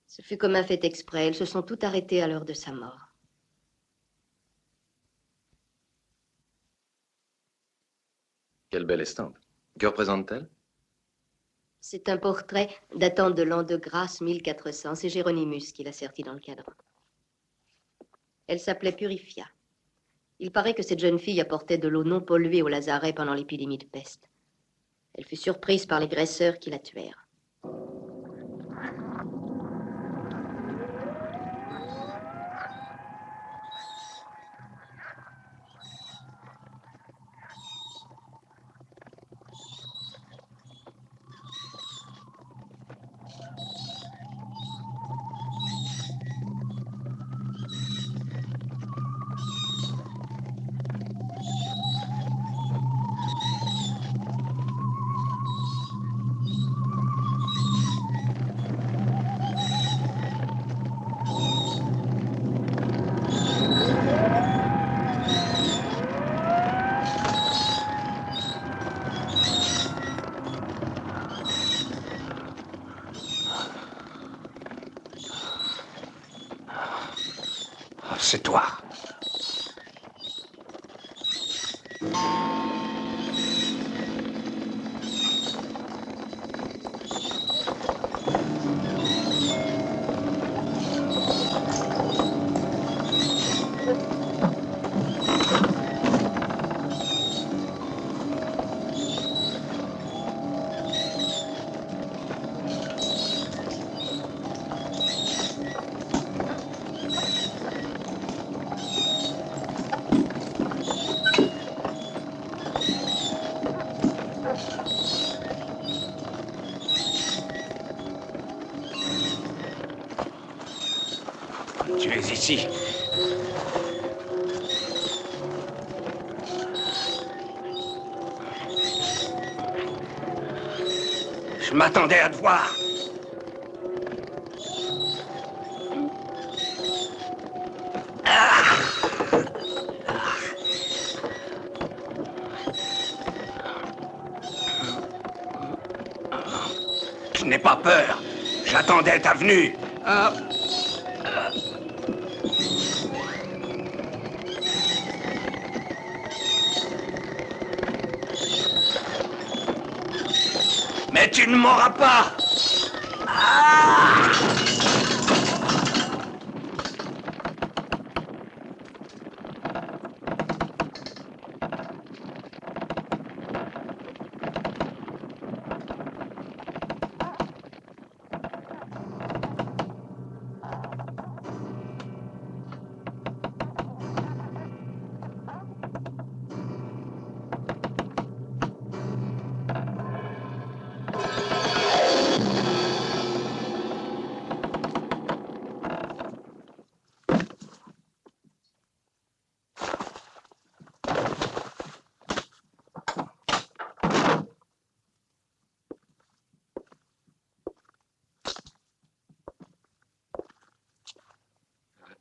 Ce fut comme un fait exprès. Elles se sont toutes arrêtées à l'heure de sa mort. Quelle belle estampe. Que représente-t-elle? C'est un portrait datant de l'an de grâce 1400. C'est Géronimus qui l'a serti dans le cadran. Elle s'appelait Purifia. Il paraît que cette jeune fille apportait de l'eau non polluée au lazaret pendant l'épidémie de peste. Elle fut surprise par les graisseurs qui la tuèrent. C'est toi. Tu es ici. Je m'attendais à te voir. Je n'ai pas peur. J'attendais ta venue. Mais tu ne m'auras pas.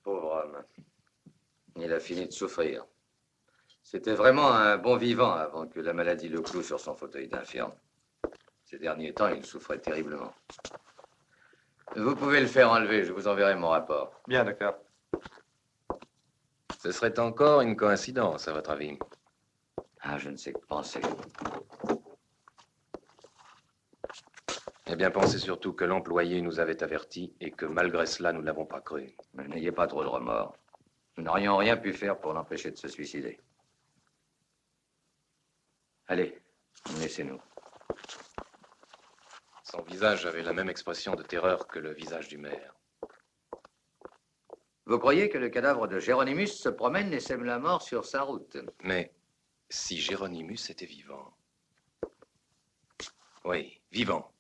Pauvre homme. Il a fini de souffrir. C'était vraiment un bon vivant avant que la maladie le cloue sur son fauteuil d'infirme. Ces derniers temps, il souffrait terriblement. Vous pouvez le faire enlever, je vous enverrai mon rapport. Bien, docteur. Ce serait encore une coïncidence, à votre avis? Ah, je ne sais que penser. Eh bien, pensez surtout que l'employé nous avait avertis et que malgré cela, nous ne l'avons pas cru. Mais n'ayez pas trop de remords. Nous n'aurions rien pu faire pour l'empêcher de se suicider. Allez, laissez-nous. Son visage avait la même expression de terreur que le visage du maire. Vous croyez que le cadavre de Géronimus se promène et sème la mort sur sa route? Mais si Géronimus était vivant... Oui, vivant.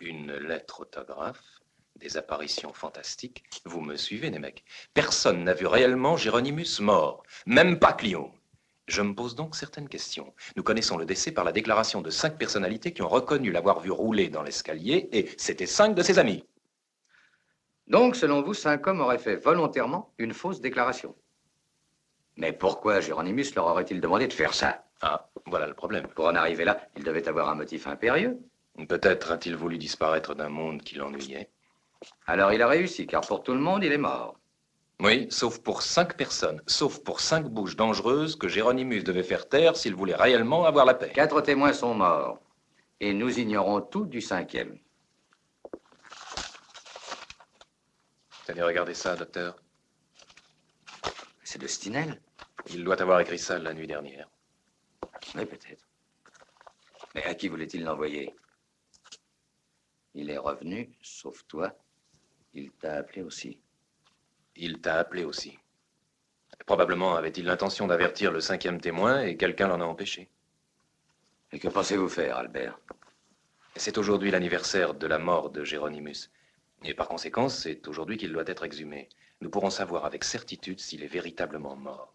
Une lettre autographe Des apparitions fantastiques. Vous me suivez, Nemec? Personne n'a vu réellement Géronimus mort, même pas Clio. Je me pose donc certaines questions. Nous connaissons le décès par la déclaration de 5 personnalités qui ont reconnu l'avoir vu rouler dans l'escalier, et c'était 5 de ses amis. Donc, selon vous, 5 hommes auraient fait volontairement une fausse déclaration. Mais pourquoi Géronimus leur aurait-il demandé de faire ça? Ah, voilà le problème. Pour en arriver là, il devait avoir un motif impérieux. Peut-être a-t-il voulu disparaître d'un monde qui l'ennuyait. Alors il a réussi, car pour tout le monde, il est mort. Oui, sauf pour 5 personnes, sauf pour 5 bouches dangereuses que Géronimus devait faire taire s'il voulait réellement avoir la paix. 4 témoins sont morts. Et nous ignorons tout du 5e. Tenez, regardez ça, docteur. C'est de Stinel? Il doit avoir écrit ça la nuit dernière. Oui, peut-être. Mais à qui voulait-il l'envoyer? Il est revenu, sauf toi. Il t'a appelé aussi. Il t'a appelé aussi. Probablement avait-il l'intention d'avertir le 5e témoin et quelqu'un l'en a empêché. Et que pensez-vous faire, Albert? C'est aujourd'hui l'anniversaire de la mort de Géronimus. Et par conséquent, c'est aujourd'hui qu'il doit être exhumé. Nous pourrons savoir avec certitude s'il est véritablement mort.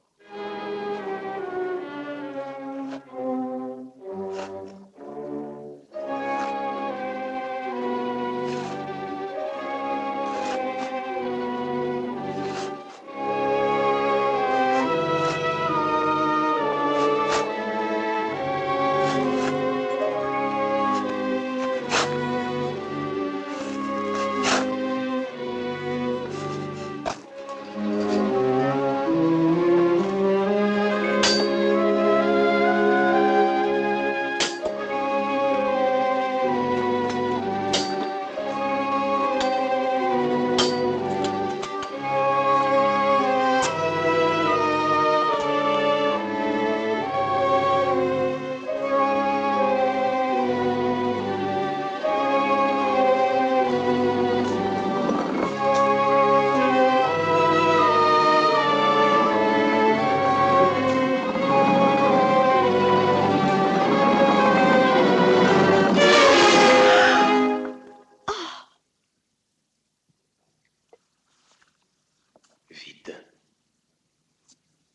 Vide.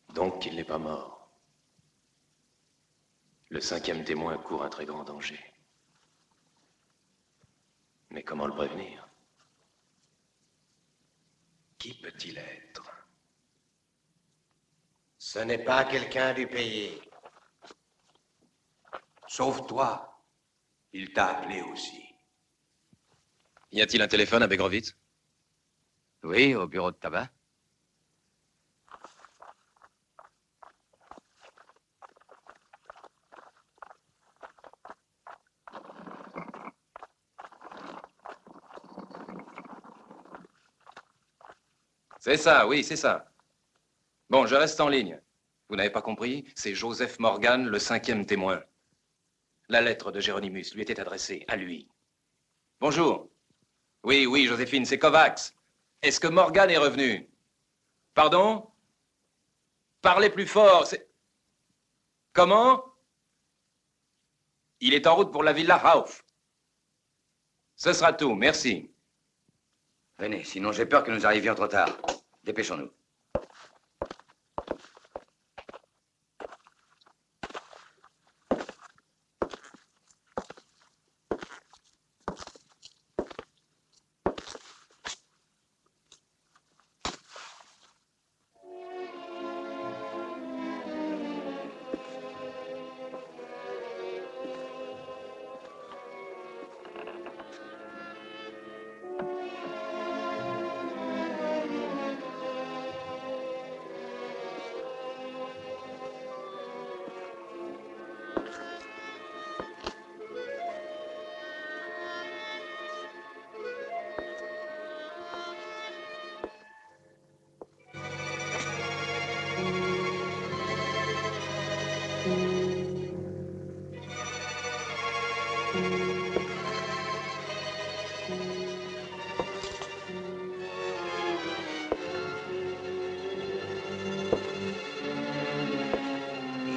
Donc il n'est pas mort. Le 5e témoin court un très grand danger. Mais comment le prévenir? Qui peut-il être? Ce n'est pas quelqu'un du pays. Sauf toi. Il t'a appelé aussi. Y a-t-il un téléphone à Begrovitz? Oui, au bureau de tabac. C'est ça, oui, c'est ça. Bon, je reste en ligne. Vous n'avez pas compris? C'est Joseph Morgan, le 5e témoin. La lettre de Géronimus lui était adressée à lui. Bonjour. Oui, oui, Joséphine, c'est Kovacs. Est-ce que Morgan est revenu? Pardon? Parlez plus fort. Comment? Il est en route pour la villa Rauf. Ce sera tout, merci. Venez, sinon j'ai peur que nous arrivions trop tard. Dépêchons-nous.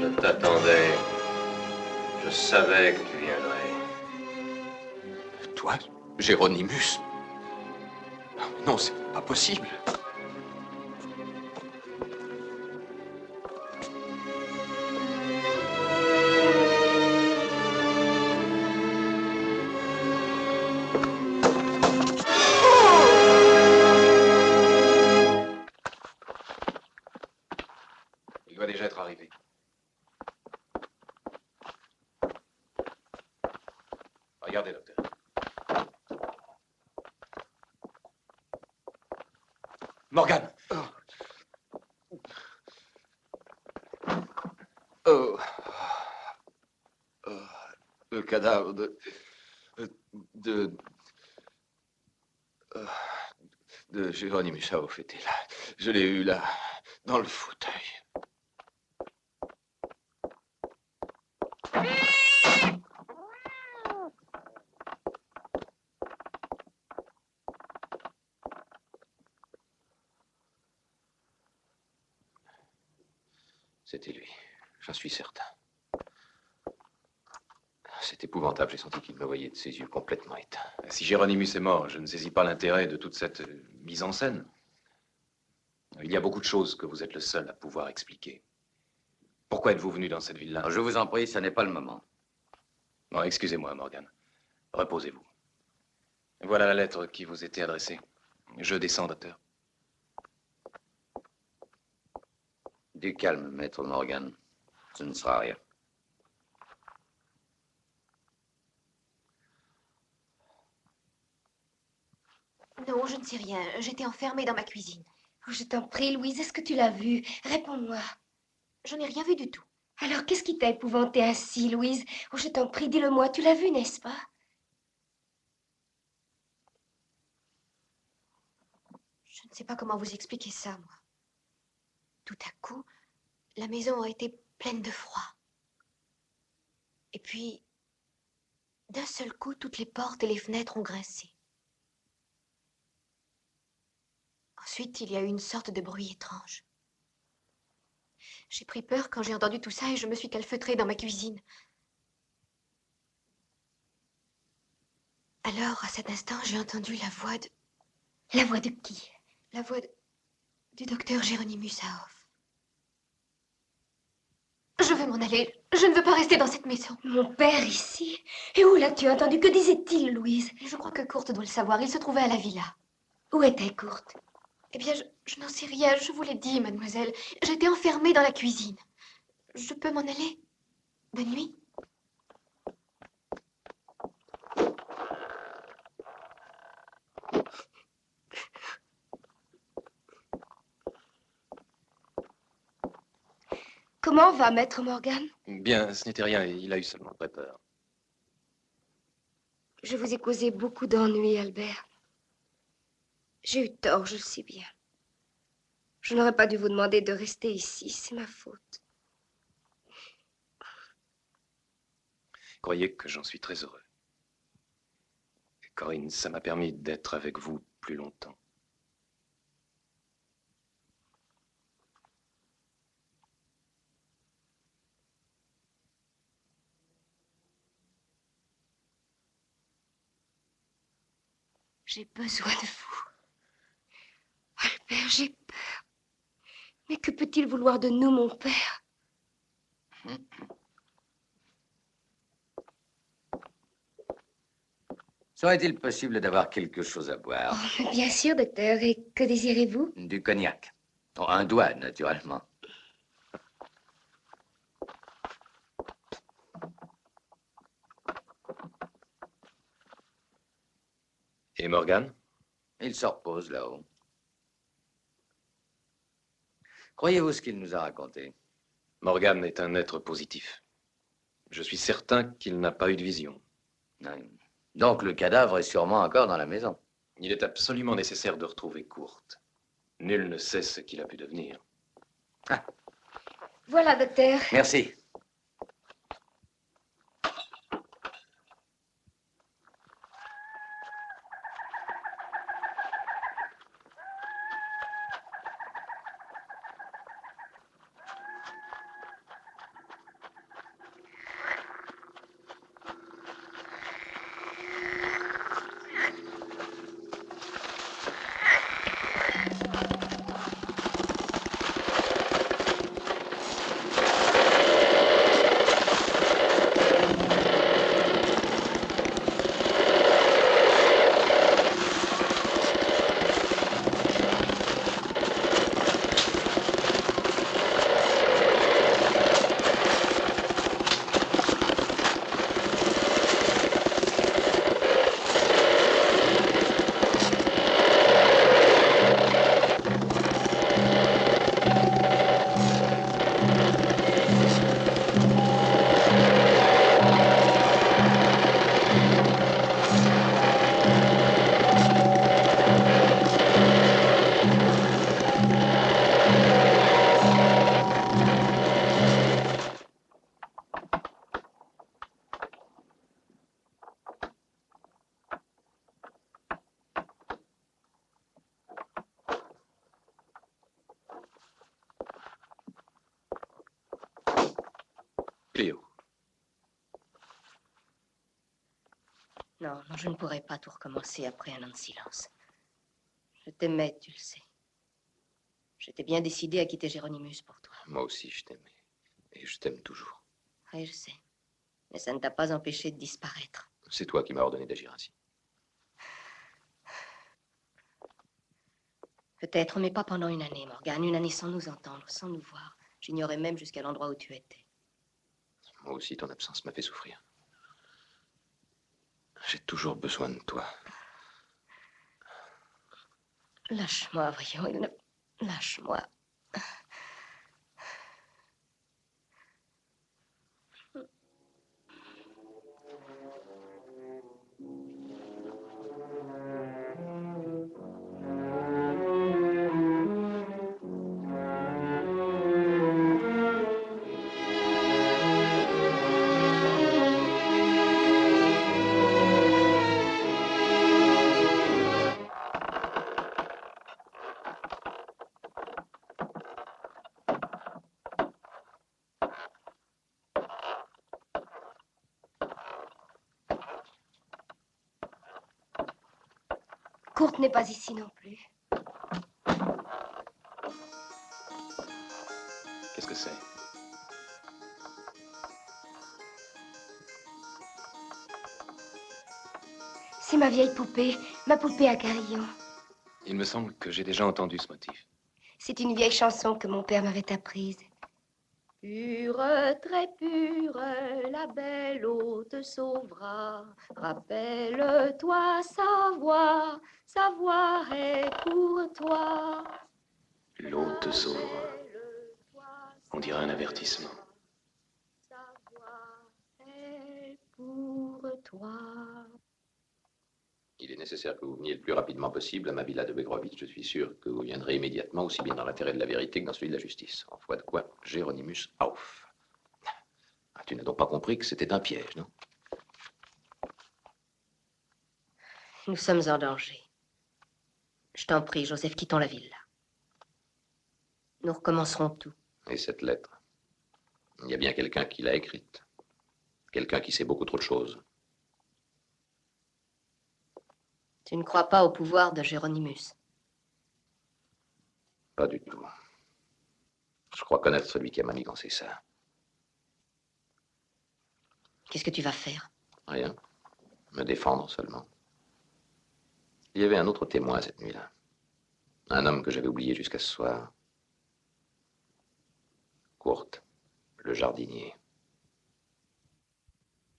Je t'attendais. Je savais que tu viendrais. Toi? Géronimus. Non, c'est pas possible. Il doit déjà être arrivé. Regardez, docteur. Morgan! Oh. Oh. Le cadavre de... de Jérôme Saouf était là. Je l'ai eu là, dans le fauteuil. C'était lui, j'en suis certain. C'est épouvantable, j'ai senti qu'il me voyait de ses yeux complètement éteints. Si Géronimus est mort, je ne saisis pas l'intérêt de toute cette mise en scène. Il y a beaucoup de choses que vous êtes le seul à pouvoir expliquer. Pourquoi êtes-vous venu dans cette ville-là? Je vous en prie, ce n'est pas le moment. Non, excusez-moi, Morgan. Reposez-vous. Voilà la lettre qui vous était adressée. Je descends, docteur. Du calme, maître Morgan. Ce ne sera rien. Non, je ne sais rien. J'étais enfermée dans ma cuisine. Oh, je t'en prie, Louise, est-ce que tu l'as vu? Réponds-moi. Je n'ai rien vu du tout. Alors, qu'est-ce qui t'a épouvantée ainsi, Louise? Oh, je t'en prie, dis-le-moi, tu l'as vu, n'est-ce pas? Je ne sais pas comment vous expliquer ça, moi. Tout à coup, la maison a été pleine de froid. Et puis, d'un seul coup, toutes les portes et les fenêtres ont grincé. Ensuite, il y a eu une sorte de bruit étrange. J'ai pris peur quand j'ai entendu tout ça et je me suis calfeutrée dans ma cuisine. Alors, à cet instant, j'ai entendu la voix de... La voix de qui? La voix du docteur Jéronimus Saouf. Je veux m'en aller. Je ne veux pas rester dans cette maison. Mon père ici? Et où l'as-tu entendu? Que disait-il, Louise? Je crois que Kurt doit le savoir. Il se trouvait à la villa. Où était Kurt? Eh bien, je n'en sais rien. Je vous l'ai dit, mademoiselle. J'étais enfermée dans la cuisine. Je peux m'en aller? Bonne nuit. Comment va, maître Morgan? Bien, ce n'était rien. Il a eu seulement très peur. Je vous ai causé beaucoup d'ennuis, Albert. J'ai eu tort, je le sais bien. Je n'aurais pas dû vous demander de rester ici, c'est ma faute. Croyez que j'en suis très heureux. Corinne, ça m'a permis d'être avec vous plus longtemps. J'ai besoin de vous. Albert, j'ai peur. Mais que peut-il vouloir de nous, mon père? Serait-il possible d'avoir quelque chose à boire? Oh, bien sûr, docteur. Et que désirez-vous? Du cognac. Oh, un doigt, naturellement. Et Morgan? Il se repose là-haut. Croyez-vous ce qu'il nous a raconté? Morgan est un être positif. Je suis certain qu'il n'a pas eu de vision. Donc le cadavre est sûrement encore dans la maison. Il est absolument nécessaire de retrouver Kurt. Nul ne sait ce qu'il a pu devenir. Ah. Voilà, docteur. Merci. Cléo. Non, non, je ne pourrais pas tout recommencer après un an de silence. Je t'aimais, tu le sais. J'étais bien décidée à quitter Géronimus pour toi. Moi aussi, je t'aimais. Et je t'aime toujours. Oui, je sais. Mais ça ne t'a pas empêché de disparaître. C'est toi qui m'as ordonné d'agir ainsi. Peut-être, mais pas pendant une année, Morgane. Une année sans nous entendre, sans nous voir. J'ignorais même jusqu'à l'endroit où tu étais. Moi aussi, ton absence m'a fait souffrir. J'ai toujours besoin de toi. Lâche-moi, voyons. Lâche-moi. Kurt n'est pas ici non plus. Qu'est-ce que c'est? C'est ma vieille poupée, ma poupée à carillon. Il me semble que j'ai déjà entendu ce motif. C'est une vieille chanson que mon père m'avait apprise. Pure, très pure, la belle eau te sauvera. Rappelle-toi sa voix est pour toi. L'eau te sauvera. On dirait un avertissement. Sa voix est pour toi. Il est nécessaire que vous veniez le plus rapidement possible à ma villa de Begrovitch. Je suis sûr que vous viendrez immédiatement, aussi bien dans l'intérêt de la vérité que dans celui de la justice. En foi de quoi, Géronimus Auf. Ah, tu n'as donc pas compris que c'était un piège, non? Nous sommes en danger. Je t'en prie, Joseph, quittons la villa. Nous recommencerons tout. Et cette lettre? Il y a bien quelqu'un qui l'a écrite. Quelqu'un qui sait beaucoup trop de choses. Tu ne crois pas au pouvoir de Géronimus? Pas du tout. Je crois connaître celui qui a manigancé ça. Qu'est-ce que tu vas faire? Rien. Me défendre seulement. Il y avait un autre témoin cette nuit-là. Un homme que j'avais oublié jusqu'à ce soir. Kurt, le jardinier.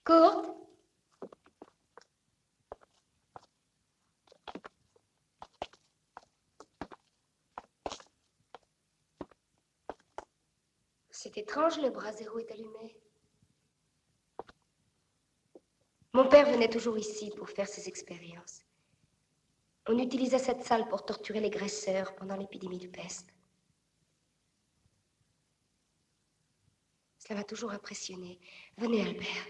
Kurt? C'est étrange, le brasero est allumé. Mon père venait toujours ici pour faire ses expériences. On utilisait cette salle pour torturer les graisseurs pendant l'épidémie de peste. Cela m'a toujours impressionné. Venez, Albert.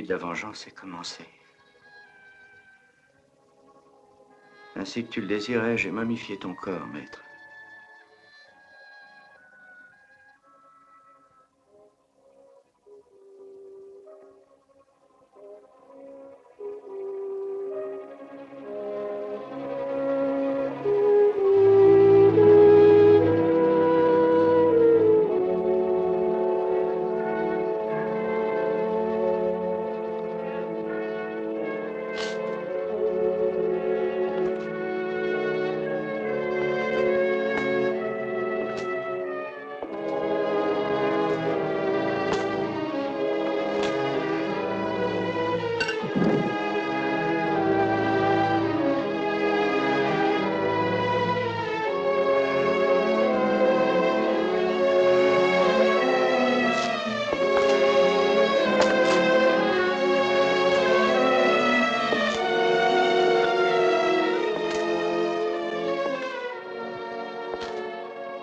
nuit de la vengeance est commencée. Ainsi que tu le désirais, j'ai momifié ton corps, maître.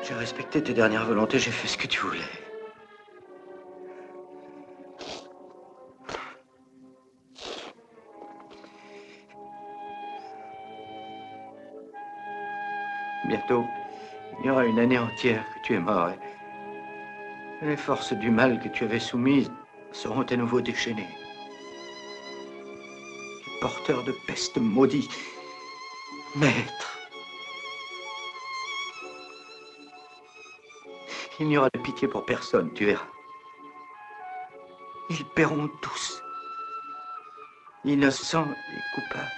J'ai respecté tes dernières volontés, j'ai fait ce que tu voulais. Bientôt, il y aura une année entière que tu es mort. Et les forces du mal que tu avais soumises seront à nouveau déchaînées. Les porteurs de peste maudits. Maître. Il n'y aura de pitié pour personne, tu verras. Ils paieront tous. Innocents et coupables.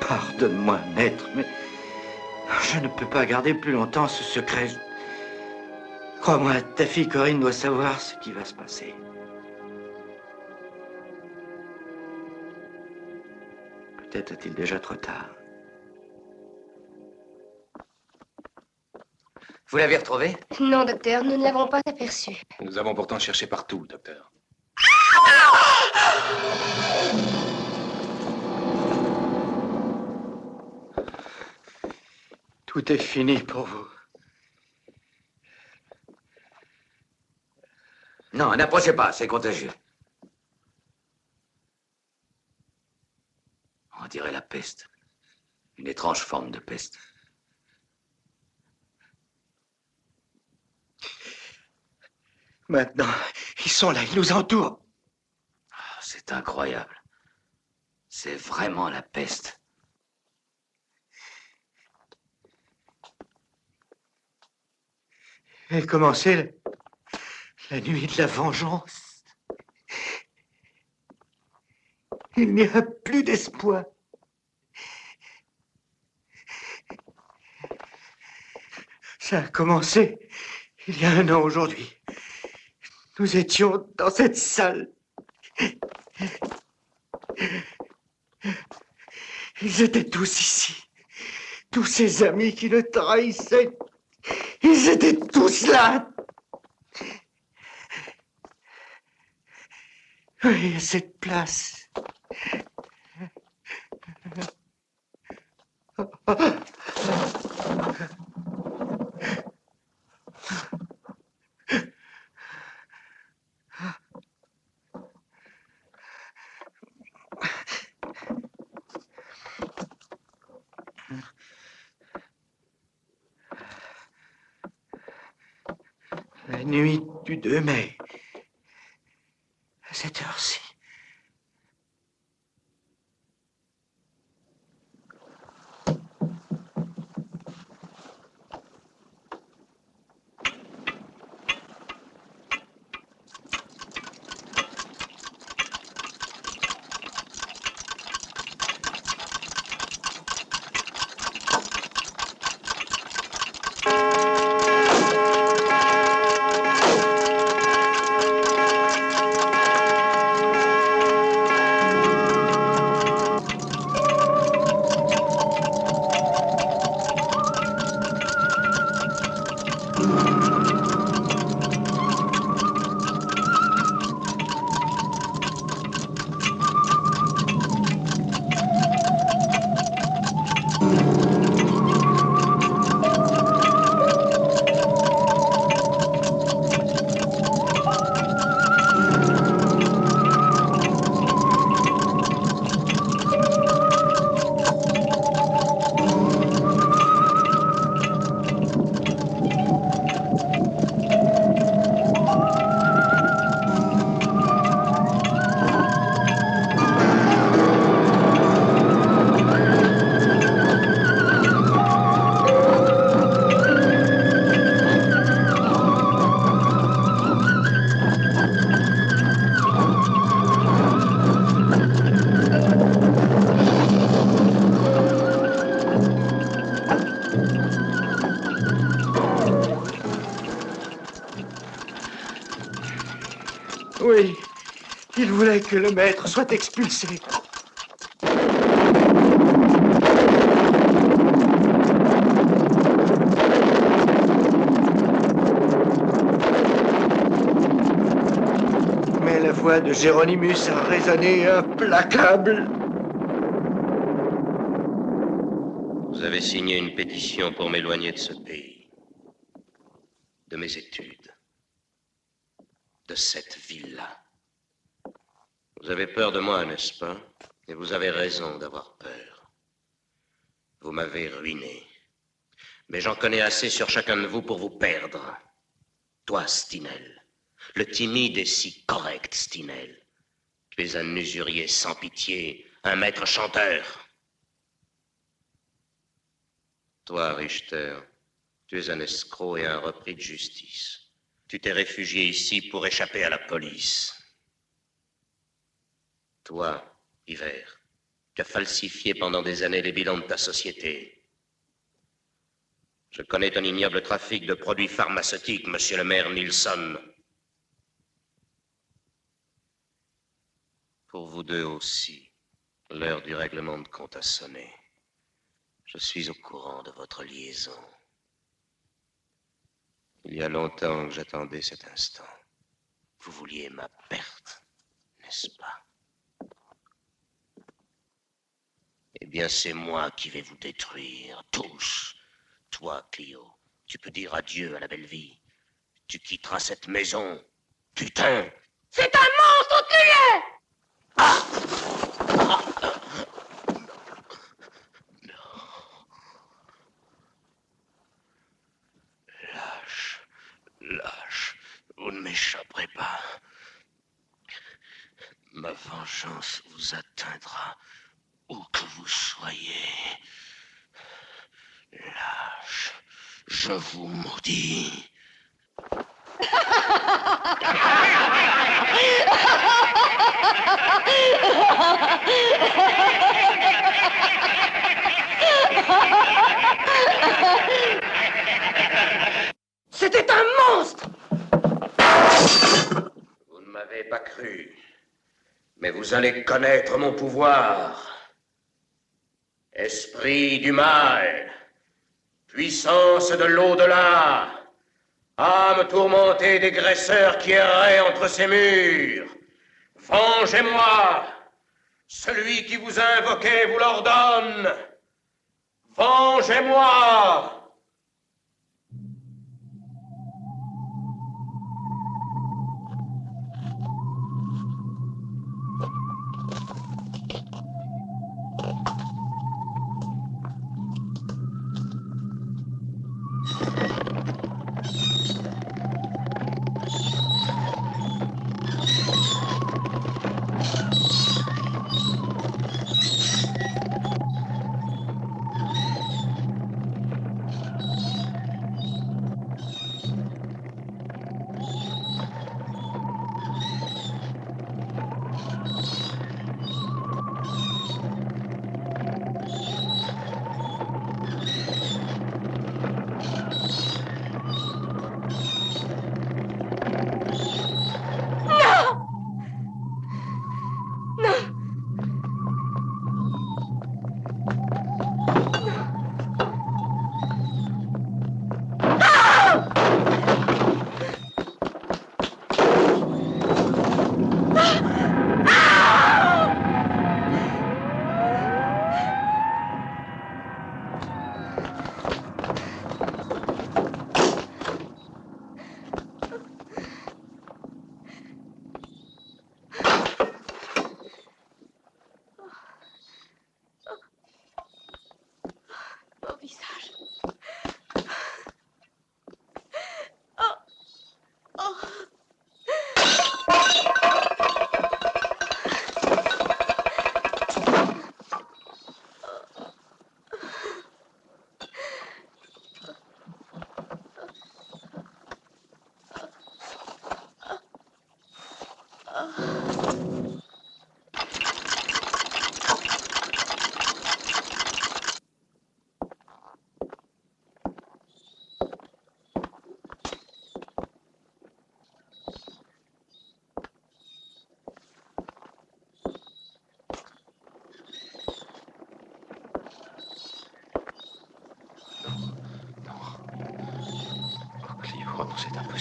Pardonne-moi, maître, mais je ne peux pas garder plus longtemps ce secret. Crois-moi, ta fille Corinne doit savoir ce qui va se passer. Peut-être est-il déjà trop tard. Vous l'avez retrouvé? Non, docteur, nous ne l'avons pas aperçu. Nous avons pourtant cherché partout, docteur. Tout est fini pour vous. Non, n'approchez pas, c'est contagieux. On dirait la peste. Une étrange forme de peste. Maintenant, ils sont là, ils nous entourent. C'est incroyable. C'est vraiment la peste. Et commencer la nuit de la vengeance. Il n'y a plus d'espoir. Ça a commencé il y a 1 an aujourd'hui. Nous étions dans cette salle. Ils étaient tous ici. Tous ces amis qui le trahissaient. Ils étaient tous là. Oui, à cette place. La nuit du 2 mai, à cette heure-ci. que le maître soit expulsé. Mais la voix de Géronimus a résonné implacable. Vous avez signé une pétition pour m'éloigner de ce pays, de mes études, de cette ville-là. Vous avez peur de moi, n'est-ce pas? Et vous avez raison d'avoir peur. Vous m'avez ruiné. Mais j'en connais assez sur chacun de vous pour vous perdre. Toi, Stinel, le timide et si correct Stinel. Tu es un usurier sans pitié, un maître chanteur. Toi, Richter, tu es un escroc et un repris de justice. Tu t'es réfugié ici pour échapper à la police. Toi, Hiver, tu as falsifié pendant des années les bilans de ta société. Je connais ton ignoble trafic de produits pharmaceutiques, monsieur le maire Nilsson. Pour vous deux aussi, l'heure du règlement de compte a sonné. Je suis au courant de votre liaison. Il y a longtemps que j'attendais cet instant. Vous vouliez ma perte, n'est-ce pas? Eh bien, c'est moi qui vais vous détruire, tous. Toi, Clio, tu peux dire adieu à la belle vie. Tu quitteras cette maison. Putain! C'est un monstre, tuez! Lâche, vous ne m'échapperez pas. Ma vengeance vous atteindra où que vous soyez. Lâche, je vous maudis. C'était un monstre! Vous ne m'avez pas cru, mais vous allez connaître mon pouvoir. Esprit du mal, puissance de l'au-delà, âme tourmentée des graisseurs qui erraient entre ces murs. Vengez-moi, celui qui vous a invoqué vous l'ordonne. Vengez-moi!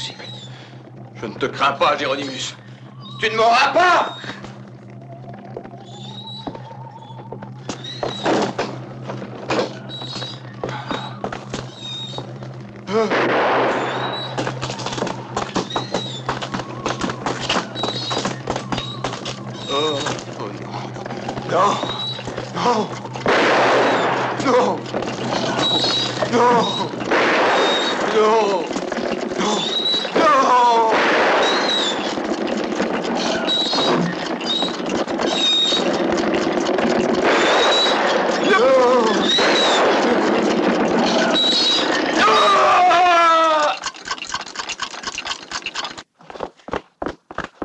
possible. Je ne te crains pas, Géronimus. Tu ne m'auras pas! Oh, oh non. Non! Non! Non! Non! Non! Non! Non!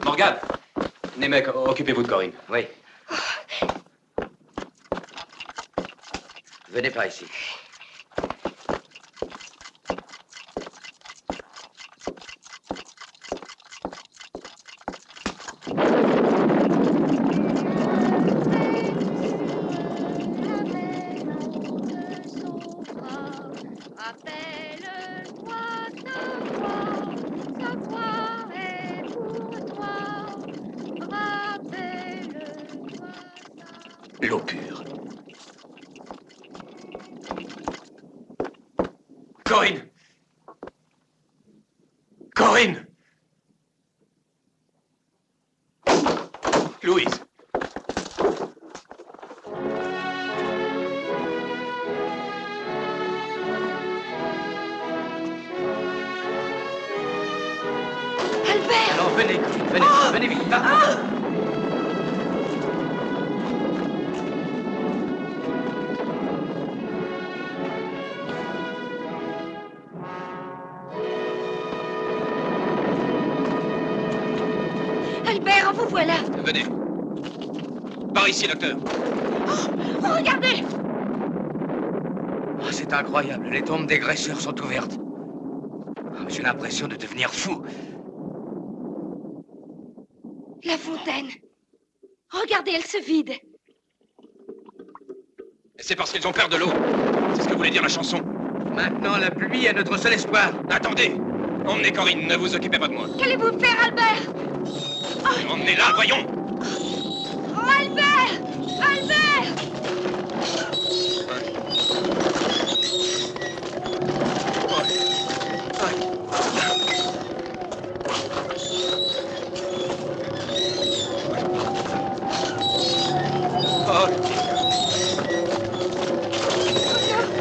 Morgane! Nemec, occupez-vous de Corinne. Oui. Venez par ici. L'eau pure. Corinne! Corinne! Louise! Albert! Alors venez, venez, venez vite. Albert, vous voilà! Venez. Par ici, docteur. Oh, regardez! Oh, c'est incroyable, les tombes des graisseurs sont ouvertes. Oh, j'ai l'impression de devenir fou. La fontaine! Regardez, elle se vide! C'est parce qu'ils ont peur de l'eau. C'est ce que voulait dire la chanson. Maintenant, la pluie est notre seul espoir. Attendez! Emmenez Corinne, ne vous occupez pas de moi. Qu'allez-vous faire, Albert? Emmenez-la, voyons! Oh, Albert! Albert!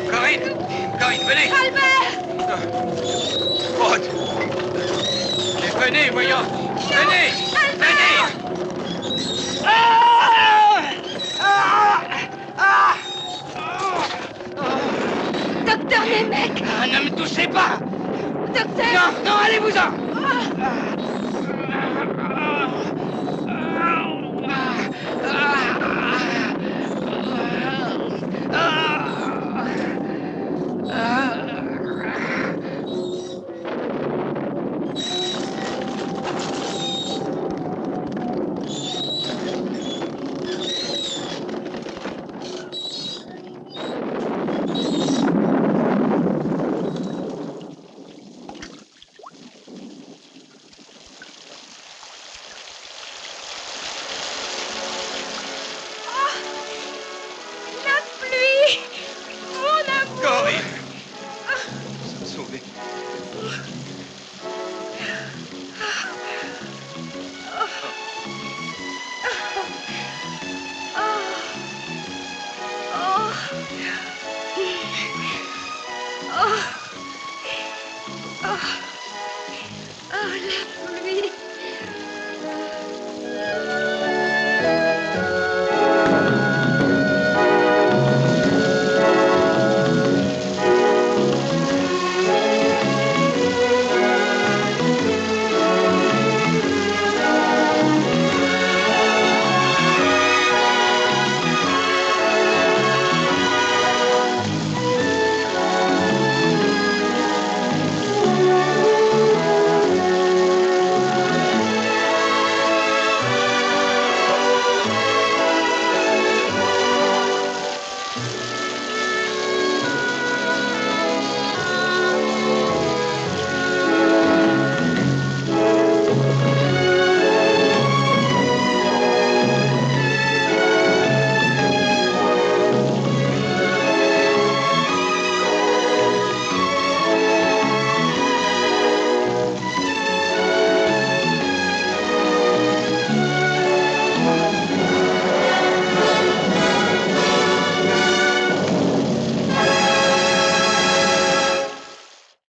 Corinne! Corinne, venez! Albert! Maud! Venez, voyons! Venez! Venez! Docteur Nemec! Ne me touchez pas! Docteur! Non, non, allez-vous-en!